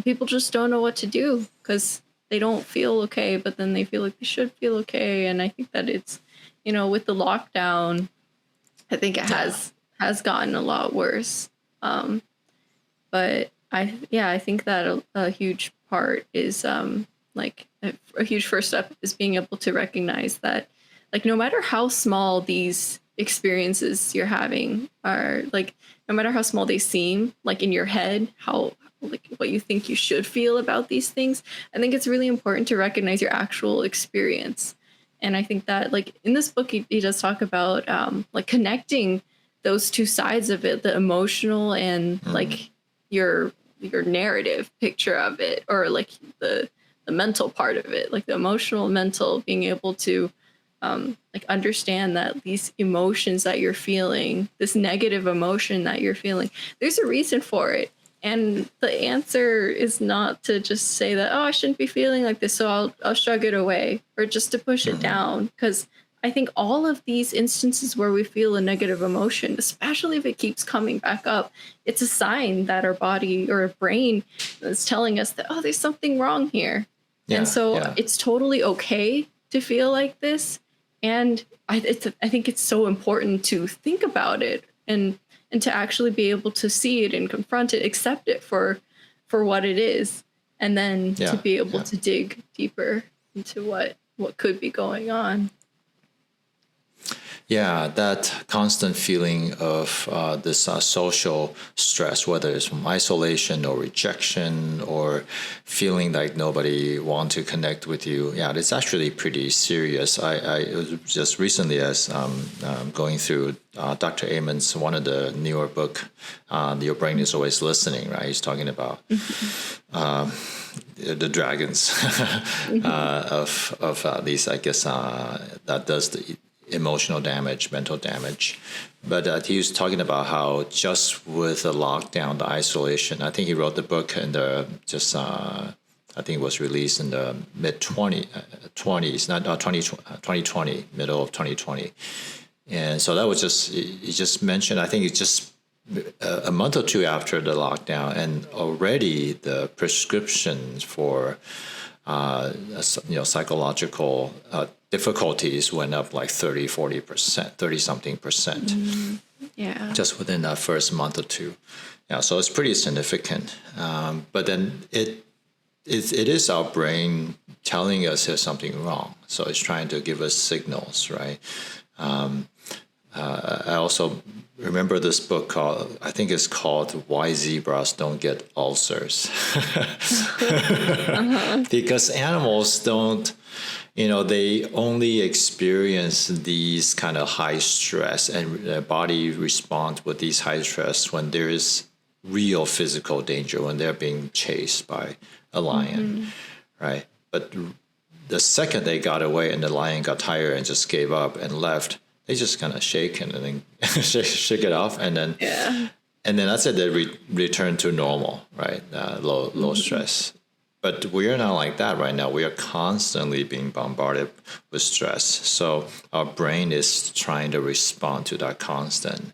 people just don't know what to do, because they don't feel okay, but then they feel like they should feel okay. And I think that it's, you know, with the lockdown, I think it has gotten a lot worse. But I think that a huge part is like a huge first step is being able to recognize that, like, no matter how small these experiences you're having are, like, no matter how small they seem, like in your head, how, like, what you think you should feel about these things, I think it's really important to recognize your actual experience. And I think that, like, in this book, he does talk about like connecting those two sides of it, the emotional and like your narrative picture of it, or like the mental part of it, like the emotional, mental, being able to like understand that these emotions that you're feeling, this negative emotion that you're feeling, there's a reason for it. And the answer is not to just say that, oh, I shouldn't be feeling like this, so I'll shrug it away, or just to push it down. Because I think all of these instances where we feel a negative emotion, especially if it keeps coming back up, it's a sign that our body or our brain is telling us that, oh, there's something wrong here. And so it's totally okay to feel like this. And I think it's so important to think about it, and to actually be able to see it and confront it, accept it for what it is, and then to be able to dig deeper into what could be going on. Yeah, that constant feeling of this social stress, whether it's from isolation or rejection, or feeling like nobody wants to connect with you. Yeah, it's actually pretty serious. It was just recently, as going through Dr. Amen's one of the newer book, Your Brain is Always Listening, right? He's talking about the dragons of these, I guess, that does the emotional damage, mental damage. But he was talking about how just with the lockdown, the isolation, I think he wrote the book in the I think it was released in the mid-20s, not 2020, middle of 2020. And so that was just, he just mentioned, I think it's just a month or two after the lockdown, and already the prescriptions for psychological difficulties went up like 30-40%, 30-something percent. Yeah. Just within that first month or two. Yeah, so it's pretty significant. But then it is our brain telling us there's something wrong. So it's trying to give us signals, right? I also remember this book called, I think it's called Why Zebras Don't Get Ulcers. Because animals don't, they only experience these kind of high stress, and their body responds with these high stress when there is real physical danger, when they're being chased by a lion, right? But the second they got away and the lion got tired and just gave up and left, they just kind of shake and then shake it off, and then that's it. They return to normal, right? Low stress. But we are not like that right now. We are constantly being bombarded with stress. So our brain is trying to respond to that constant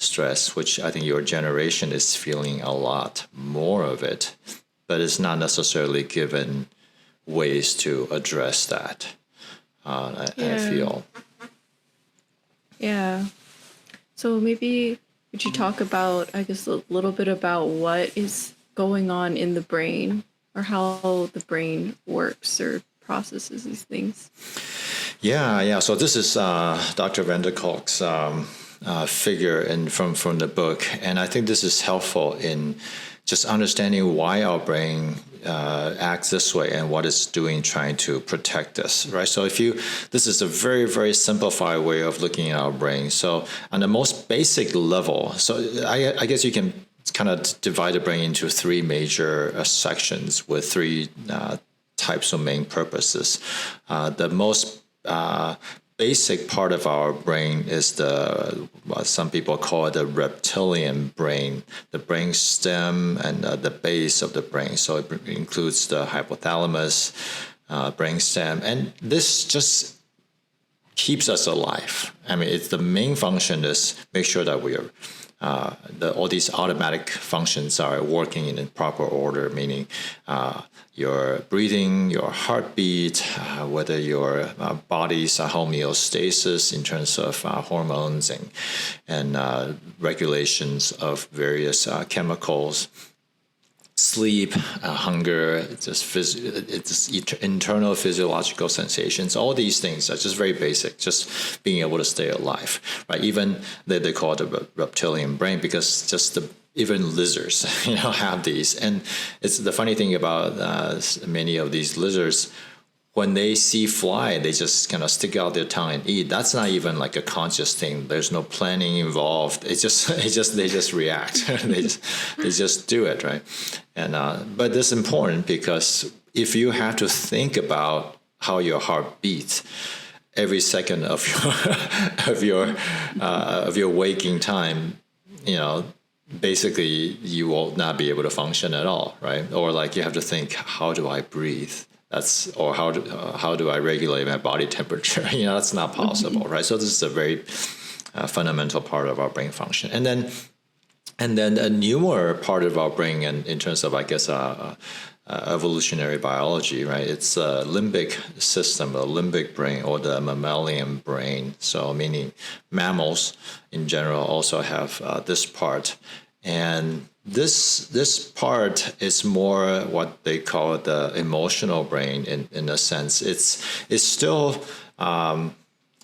stress, which I think your generation is feeling a lot more of it, but it's not necessarily given ways to address that. I feel. Yeah. So maybe could you talk about, I guess, a little bit about what is going on in the brain, or how the brain works or processes these things? Yeah. So this is Dr. van der Kolk's figure from the book, and I think this is helpful in just understanding why our brain acts this way and what it's doing trying to protect us, right? So this is a very, very simplified way of looking at our brain. So on the most basic level, so I guess you can kind of divide the brain into three major sections with three types of main purposes. The most basic part of our brain is what some people call the reptilian brain, the brain stem and the base of the brain. So it includes the hypothalamus, brain stem, and this just keeps us alive. I mean, it's the main function is make sure that we are all these automatic functions are working in proper order, meaning your breathing, your heartbeat, whether your body's homeostasis in terms of hormones and regulations of various chemicals, sleep, hunger, it's internal physiological sensations. All these things are just very basic, just being able to stay alive, right? Even they call it the reptilian brain because just even lizards, have these. And it's the funny thing about many of these lizards, when they see fly, they just kind of stick out their tongue and eat. That's not even like a conscious thing. There's no planning involved. They just react. they just do it, right? And but this is important because if you have to think about how your heart beats every second of your waking time, basically you will not be able to function at all, right? Or like you have to think, how do I breathe? Or how do I regulate my body temperature? That's not possible, right? So this is a very fundamental part of our brain function. And then a newer part of our brain, and in terms of, I guess, evolutionary biology, right? It's a limbic system, a limbic brain, or the mammalian brain. So meaning mammals in general also have this part. And this part is more what they call the emotional brain in a sense. It's still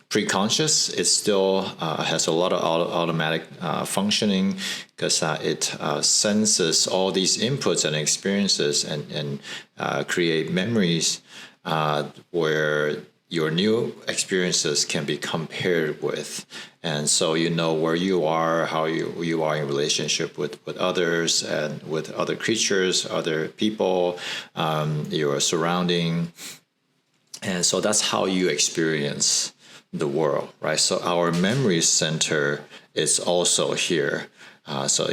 preconscious. It still has a lot of automatic functioning because it senses all these inputs and experiences and create memories where your new experiences can be compared with. And so where you are, how you are in relationship with others and with other creatures, other people, your surrounding. And so that's how you experience the world, right? So our memory center is also here. So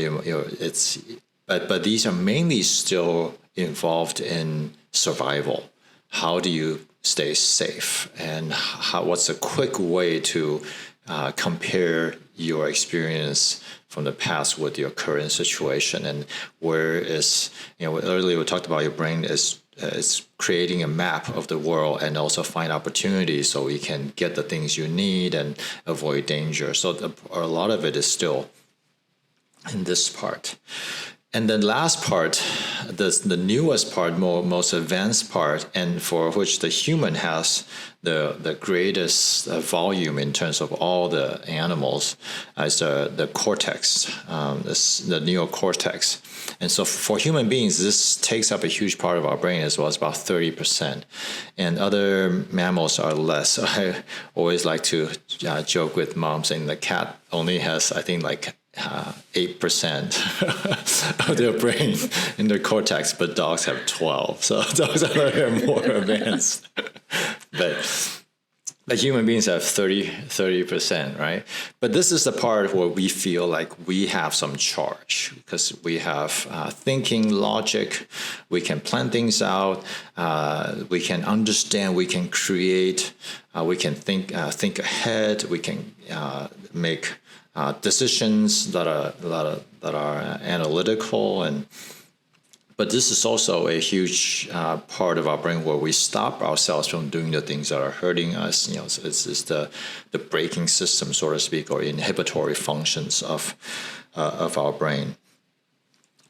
but these are mainly still involved in survival. How do you stay safe, and what's a quick way to compare your experience from the past with your current situation, and where is earlier we talked about your brain is creating a map of the world and also find opportunities so you can get the things you need and avoid danger. So a lot of it is still in this part. And then last part, the newest part, most advanced part, and for which the human has the greatest volume in terms of all the animals, is the cortex, the neocortex. And so for human beings, this takes up a huge part of our brain as well. It's about 30%. And other mammals are less. So I always like to joke with mom saying the cat only has, I think, like 8% of their brain in their cortex, but dogs have 12. So dogs are more advanced. like human beings have 30%, right? But this is the part where we feel like we have some charge because we have thinking, logic, we can plan things out, we can understand, we can create, we can think ahead, we can make decisions that are analytical and. But this is also a huge part of our brain where we stop ourselves from doing the things that are hurting us. So it's the braking system, so to speak, or inhibitory functions of our brain.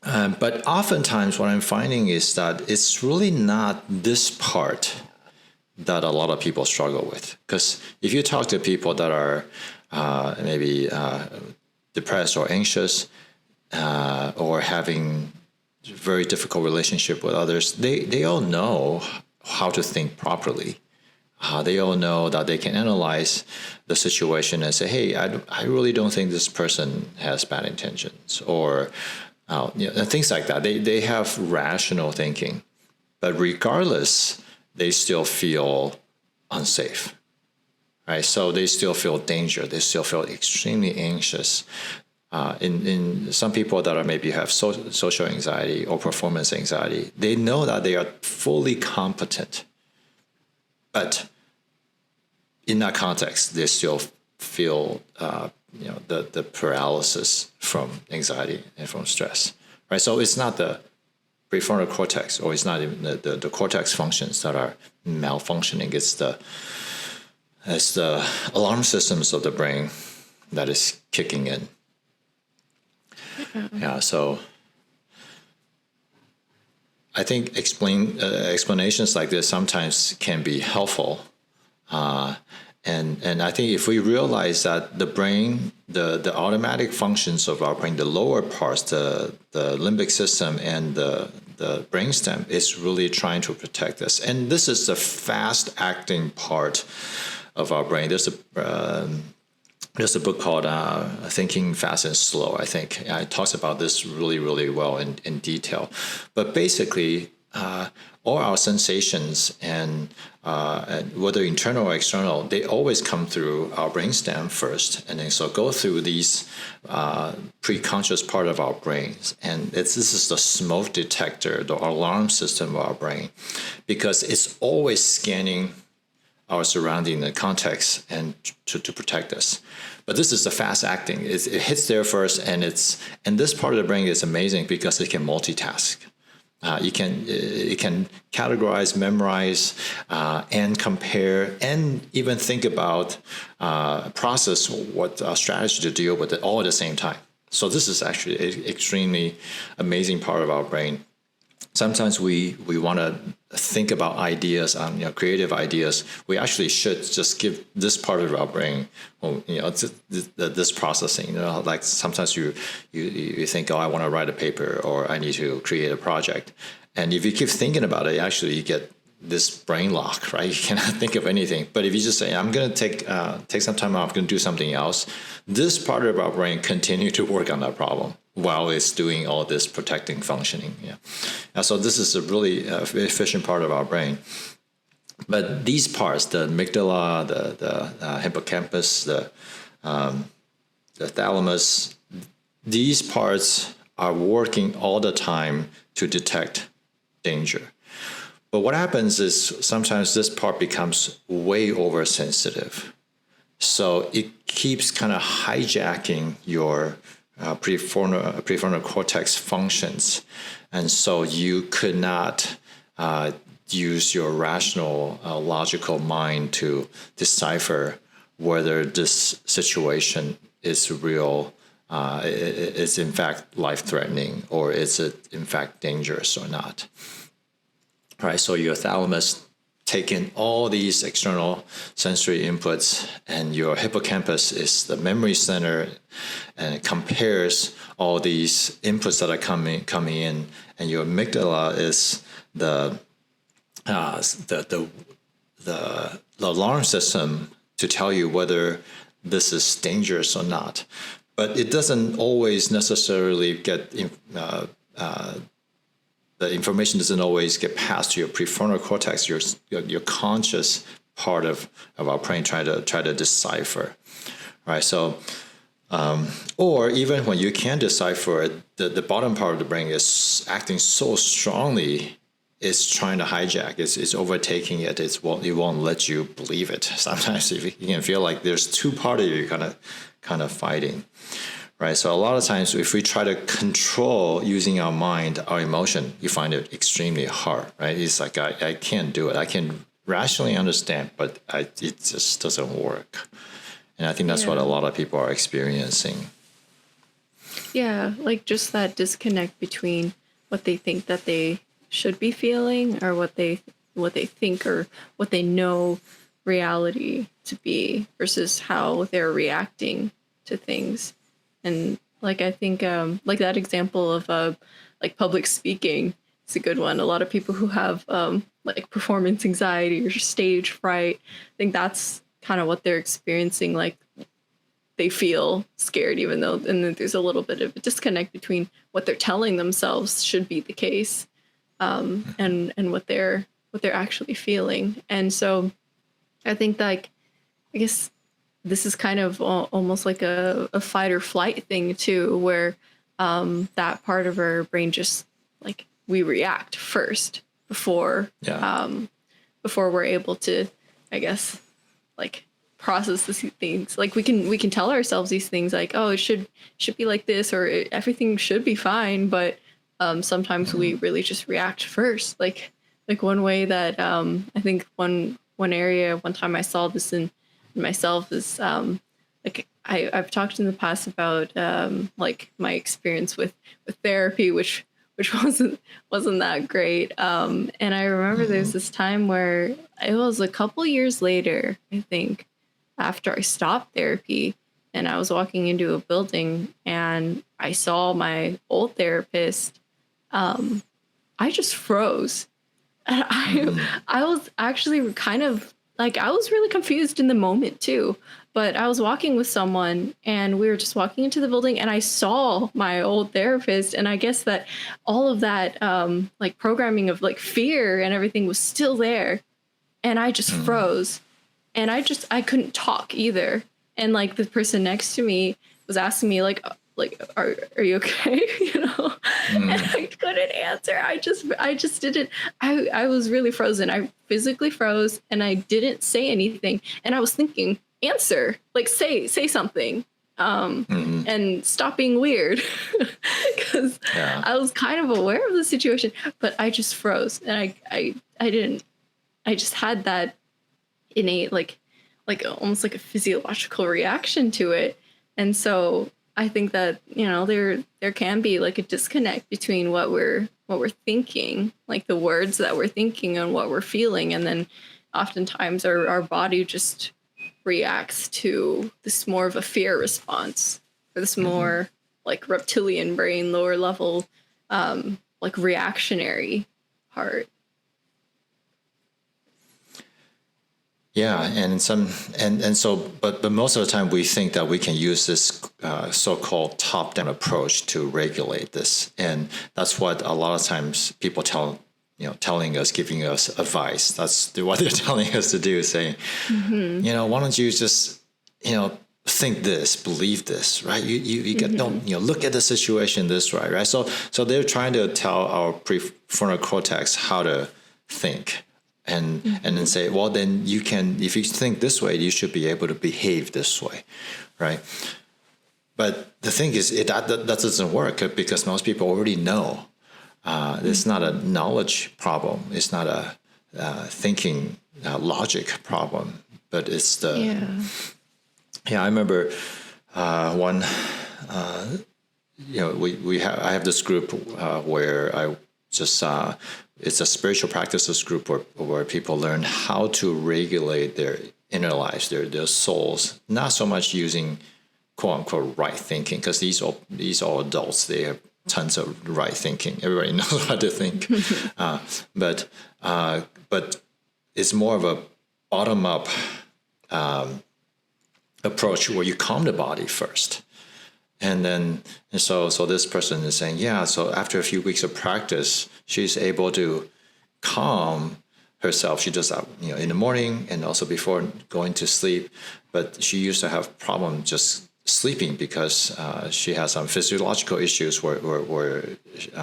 But oftentimes what I'm finding is that it's really not this part that a lot of people struggle with. Because if you talk to people that are maybe depressed or anxious or having very difficult relationship with others, they all know how to think properly. They all know that they can analyze the situation and say, hey, I really don't think this person has bad intentions, or things like that. They have rational thinking, but regardless, they still feel unsafe, right? So they still feel danger. They still feel extremely anxious. In some people that are maybe have social anxiety or performance anxiety, they know that they are fully competent, but in that context, they still feel the paralysis from anxiety and from stress, right? So it's not the prefrontal cortex, or it's not even the cortex functions that are malfunctioning. It's the alarm systems of the brain that is kicking in. Yeah, so I think explanations like this sometimes can be helpful, and I think if we realize that the brain, the automatic functions of our brain, the lower parts, the limbic system and the brainstem is really trying to protect us, and this is the fast-acting part of our brain. There's a book called Thinking Fast and Slow, I think. It talks about this really, really well in detail. But basically, all our sensations and whether internal or external, they always come through our brainstem first, and then so go through these pre-conscious part of our brains. And this is the smoke detector, the alarm system of our brain, because it's always scanning our surrounding the context and to protect us. But this is the fast acting. It hits there first, and this part of the brain is amazing because it can multitask. It can categorize, memorize, and compare, and even think about, process what strategy to deal with it all at the same time. So this is actually an extremely amazing part of our brain. Sometimes we want to think about ideas, creative ideas. We actually should just give this part of our brain, this processing. Like sometimes you think, oh, I want to write a paper, or I need to create a project, and if you keep thinking about it, actually you get this brain lock, right? You cannot think of anything. But if you just say, I'm going to take some time off, I'm going to do something else, this part of our brain continue to work on that problem while it's doing all this protecting functioning. Yeah. So this is a really efficient part of our brain. But these parts, the amygdala, the hippocampus, the thalamus, these parts are working all the time to detect danger. But what happens is sometimes this part becomes way oversensitive. So it keeps kind of hijacking your prefrontal cortex functions. And so you could not use your rational, logical mind to decipher whether this situation is real, it's in fact life-threatening, or is it in fact dangerous or not. Right, so your thalamus take in all these external sensory inputs, and your hippocampus is the memory center, and it compares all these inputs that are coming in, and your amygdala is the alarm system to tell you whether this is dangerous or not. But it doesn't always necessarily get the information doesn't always get passed to your prefrontal cortex, your conscious part of our brain try to decipher, right? So, or even when you can decipher it, the bottom part of the brain is acting so strongly, it's trying to hijack, it's overtaking it, it won't let you believe it. Sometimes you can feel like there's two parts of you kind of fighting, right? So a lot of times if we try to control using our mind, our emotion, you find it extremely hard, right? It's like, I can't do it. I can rationally understand, but it just doesn't work. And I think that's what a lot of people are experiencing. Yeah, like just that disconnect between what they think that they should be feeling, or what they think or what they know reality to be, versus how they're reacting to things. And like, I think like that example of like public speaking is a good one. A lot of people who have like performance anxiety or stage fright, I think that's kind of what they're experiencing. Like, they feel scared, even though, and then there's a little bit of a disconnect between what they're telling themselves should be the case, and what they're actually feeling. And so I think, like, I guess this is kind of almost like a fight or flight thing too, where that part of our brain just, like, we react first before we're able to, I guess, like, process these things. Like, we can tell ourselves these things, like, oh, it should be like this, or everything should be fine, but sometimes we really just react first. Like one way that I think one area, one time I saw this in myself is like, I've talked in the past about like my experience with therapy, which wasn't that great. And I remember there's this time where it was a couple years later, I think, after I stopped therapy, and I was walking into a building and I saw my old therapist. I just froze. And I was actually kind of, like, I was really confused in the moment too. But I was walking with someone and we were just walking into the building, and I saw my old therapist. And I guess that all of that like programming of, like, fear and everything was still there. And I just froze. And I couldn't talk either. And, like, the person next to me was asking me, like, are you okay? You know? And I couldn't answer. I just didn't. I was really frozen. I physically froze, and I didn't say anything. And I was thinking, answer, like, say something, and stop being weird, because I was kind of aware of the situation, but I just froze, and I didn't. I just had that innate, like almost like a physiological reaction to it. And so I think that, you know, there can be, like, a disconnect between what we're thinking, like the words that we're thinking, and what we're feeling. And then oftentimes our body just reacts to this more of a fear response, or this more like reptilian brain, lower level, like, reactionary part. Yeah, and so, but most of the time we think that we can use this so-called top-down approach to regulate this, and that's what a lot of times people telling us, giving us advice. That's what they're telling us to do, saying, why don't you just, think this, believe this, right? You get, don't, look at the situation this way, right? So they're trying to tell our prefrontal cortex how to think. And then say, well, then you can, if you think this way, you should be able to behave this way, right? But the thing is, that doesn't work, because most people already know. It's not a knowledge problem. It's not a thinking logic problem, but it's the... Yeah, I remember one, I have this group where I just... it's a spiritual practices group where people learn how to regulate their inner lives, their souls, not so much using quote unquote right thinking, because these are adults. They have tons of right thinking. Everybody knows how to think. But it's more of a bottom up approach, where you calm the body first. And so this person is saying, so after a few weeks of practice, she's able to calm herself. She does that, in the morning and also before going to sleep. But she used to have problem just sleeping because she has some physiological issues where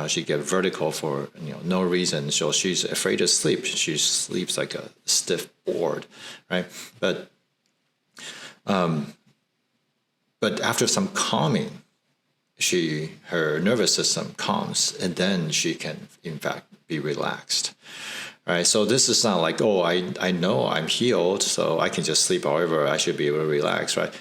she get vertigo for no reason. So she's afraid to sleep. She sleeps like a stiff board, right? But after some calming, her nervous system calms, and then she can in fact be relaxed. Right, so this is not like, oh, I know I'm healed, so I can just sleep however I should be able to relax, right?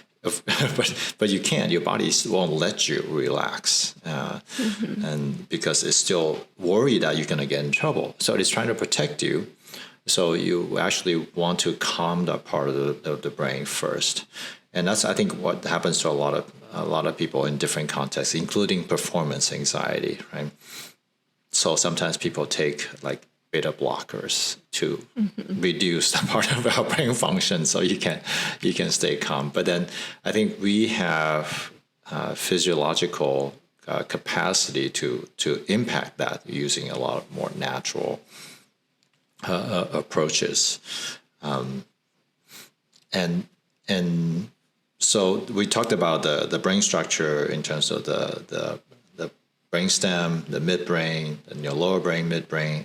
but you can't. Your body won't let you relax, and because it's still worried that you're going to get in trouble. So it's trying to protect you. So you actually want to calm that part of the brain first, and that's, I think, what happens to a lot of people in different contexts, including performance anxiety, right? So sometimes people take like beta blockers to reduce the part of our brain function so you can stay calm. But then I think we have physiological capacity to impact that using a lot more natural approaches. And so we talked about the brain structure in terms of the brainstem, the midbrain, and your lower brain, midbrain,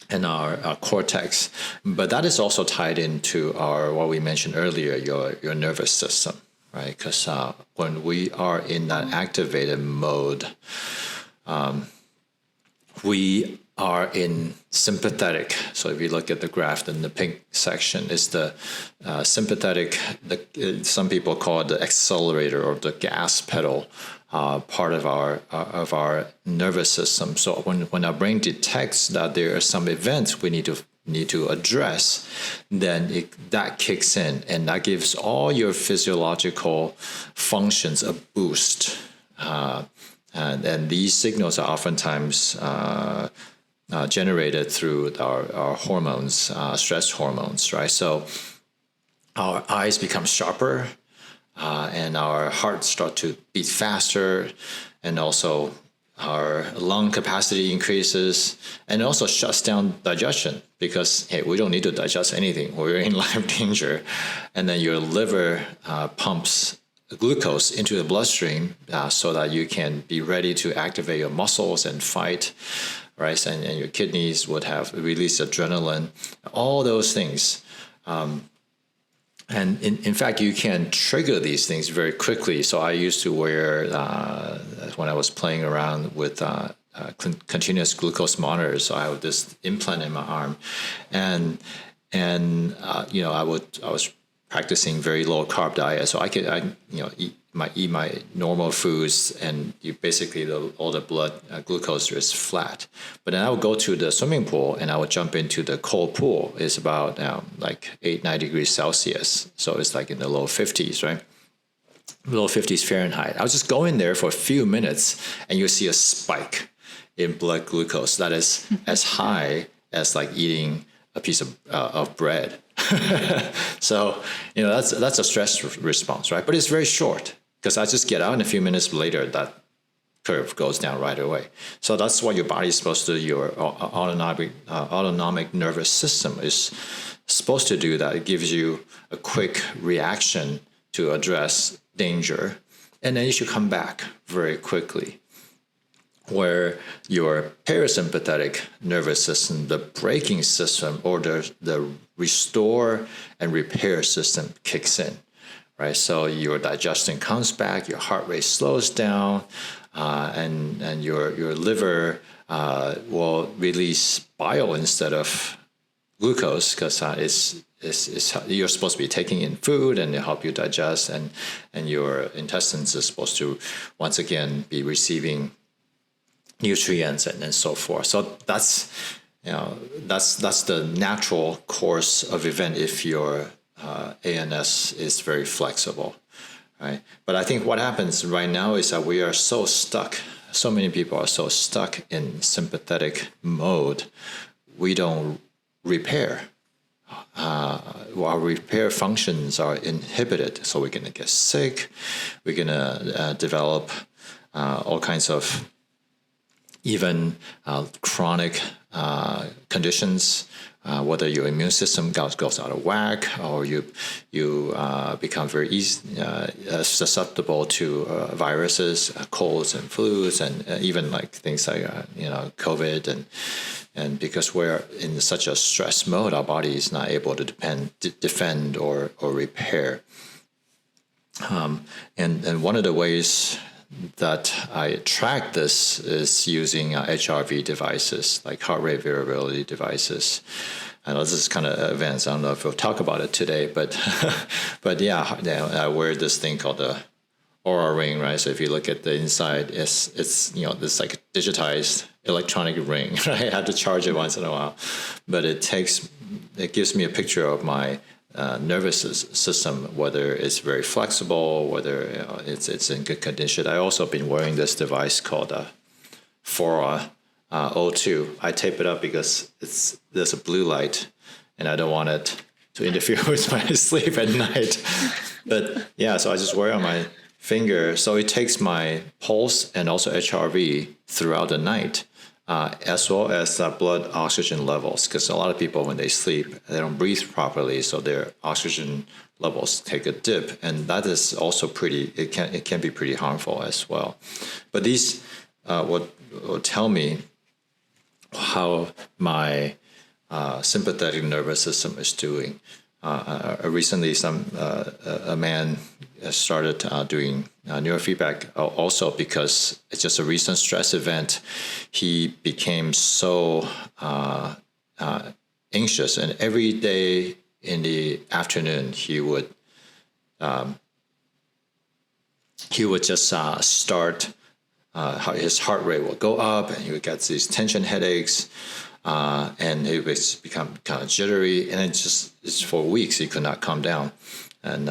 and our cortex. But that is also tied into what we mentioned earlier, your nervous system, right? Because when we are in that activated mode, we are in sympathetic. So if you look at the graph, in the pink section is the sympathetic. Some people call it the accelerator or the gas pedal part of our nervous system. So when our brain detects that there are some events we need to address, then that kicks in, and that gives all your physiological functions a boost. And these signals are oftentimes generated through our hormones, stress hormones, right? So our eyes become sharper, and our heart start to beat faster, and also our lung capacity increases, and also shuts down digestion because, hey, we don't need to digest anything. We're in life danger. And then your liver pumps glucose into the bloodstream so that you can be ready to activate your muscles and fight, right? And your kidneys would have released adrenaline, all those things. And in fact, you can trigger these things very quickly. So I used to wear, when I was playing around with continuous glucose monitors, so I have this implant in my arm. And I was practicing very low carb diet, so I eat my normal foods, and all the blood glucose is flat. But then I would go to the swimming pool and I would jump into the cold pool. It's about like 8-9 degrees Celsius, so it's like in the low 50s, right? Low 50s Fahrenheit. I was just go in there for a few minutes, and you see a spike in blood glucose that is as high as like eating a piece of bread. So that's a stress response, right? But it's very short, because I just get out, and a few minutes later that curve goes down right away. So that's what your body is supposed to do. Your autonomic nervous system is supposed to do that. It gives you a quick reaction to address danger, and then you should come back very quickly. Where your parasympathetic nervous system, the braking system, or the restore and repair system kicks in, right? So your digestion comes back, your heart rate slows down, and your liver will release bile instead of glucose, because you're supposed to be taking in food and it help you digest, and your intestines is supposed to once again be receiving nutrients and so forth. So that's the natural course of event if your ANS is very flexible, right? But I think what happens right now is that we are so stuck. So many people are so stuck in sympathetic mode. We don't repair. Our repair functions are inhibited, so we're going to get sick. We're going to develop all kinds of even chronic conditions, whether your immune system goes out of whack, or you become very susceptible to viruses, colds and flus, and even like things like COVID, and because we're in such a stress mode, our body is not able to defend or repair. And one of the ways that I track this is using HRV devices, like heart rate variability devices. I know this is kind of advanced. I don't know if we'll talk about it today, but yeah, I wear this thing called the Aura Ring, right? So if you look at the inside, it's this like digitized electronic ring, right? I have to charge it once in a while, but it gives me a picture of my nervous system, whether it's very flexible, whether it's in good condition. I also been wearing this device called Fora O2. I tape it up because there's a blue light, and I don't want it to interfere with my sleep at night. But yeah, so I just wear it on my finger, so it takes my pulse and also HRV throughout the night. As well as blood oxygen levels, because a lot of people, when they sleep, they don't breathe properly, so their oxygen levels take a dip, and that is also it can be pretty harmful as well. But these will tell me how my sympathetic nervous system is doing. Recently, a man started doing neurofeedback also because it's just a recent stress event. He became so anxious, and every day in the afternoon he would just start. His heart rate will go up, and he would get these tension headaches. And he would become kind of jittery, and it's for weeks he could not calm down. And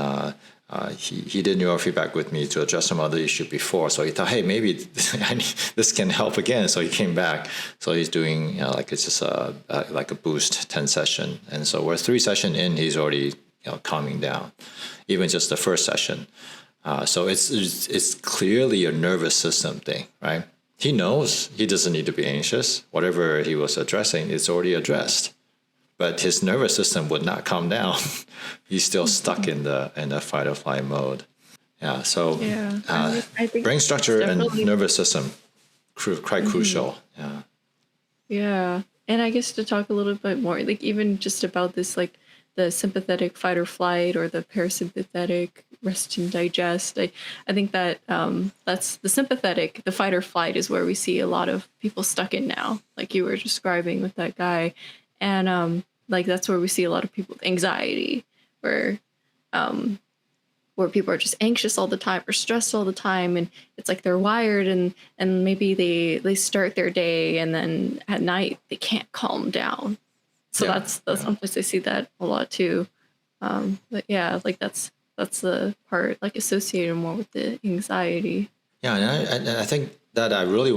he did neurofeedback with me to address some other issue before, so he thought, hey, maybe this can help again. So he came back. So he's doing like it's just like a boost 10 session, and so we're 3 sessions in, he's already calming down, even just the first session. So it's clearly a nervous system thing, right? He knows he doesn't need to be anxious. Whatever he was addressing is already addressed, but his nervous system would not calm down. He's still stuck in the fight or flight mode. Yeah. So I think brain structure and nervous system quite crucial. Yeah. Yeah, and I guess to talk a little bit more, like even just about this, like the sympathetic fight or flight or the parasympathetic rest and digest. I think that that's the sympathetic, the fight or flight is where we see a lot of people stuck in now, like you were describing with that guy. And like that's where we see a lot of people with anxiety, where people are just anxious all the time or stressed all the time, and it's like they're wired, and maybe they start their day and then at night they can't calm down. So that's someplace I see that a lot too. But yeah, like that's the part like associated more with the anxiety. Yeah, and I think that I really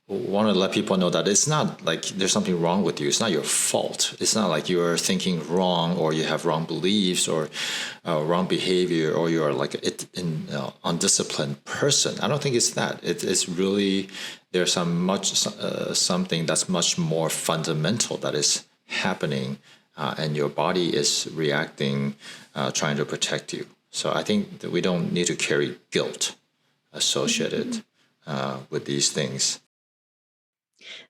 want to let people know that it's not like there's something wrong with you. It's not your fault. It's not like you're thinking wrong, or you have wrong beliefs, or wrong behavior, or you're like an undisciplined person. I don't think it's that. It's really there's something that's much more fundamental that is happening, and your body is reacting, trying to protect you. So I think that we don't need to carry guilt associated with these things.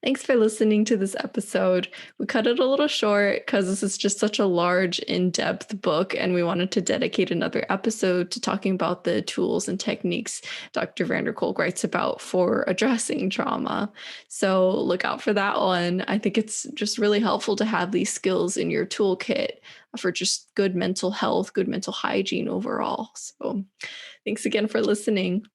Thanks for listening to this episode. We cut it a little short because this is just such a large, in-depth book, and we wanted to dedicate another episode to talking about the tools and techniques Dr. Kolk writes about for addressing trauma. So look out for that one. I think it's just really helpful to have these skills in your toolkit for just good mental health, good mental hygiene overall. So thanks again for listening.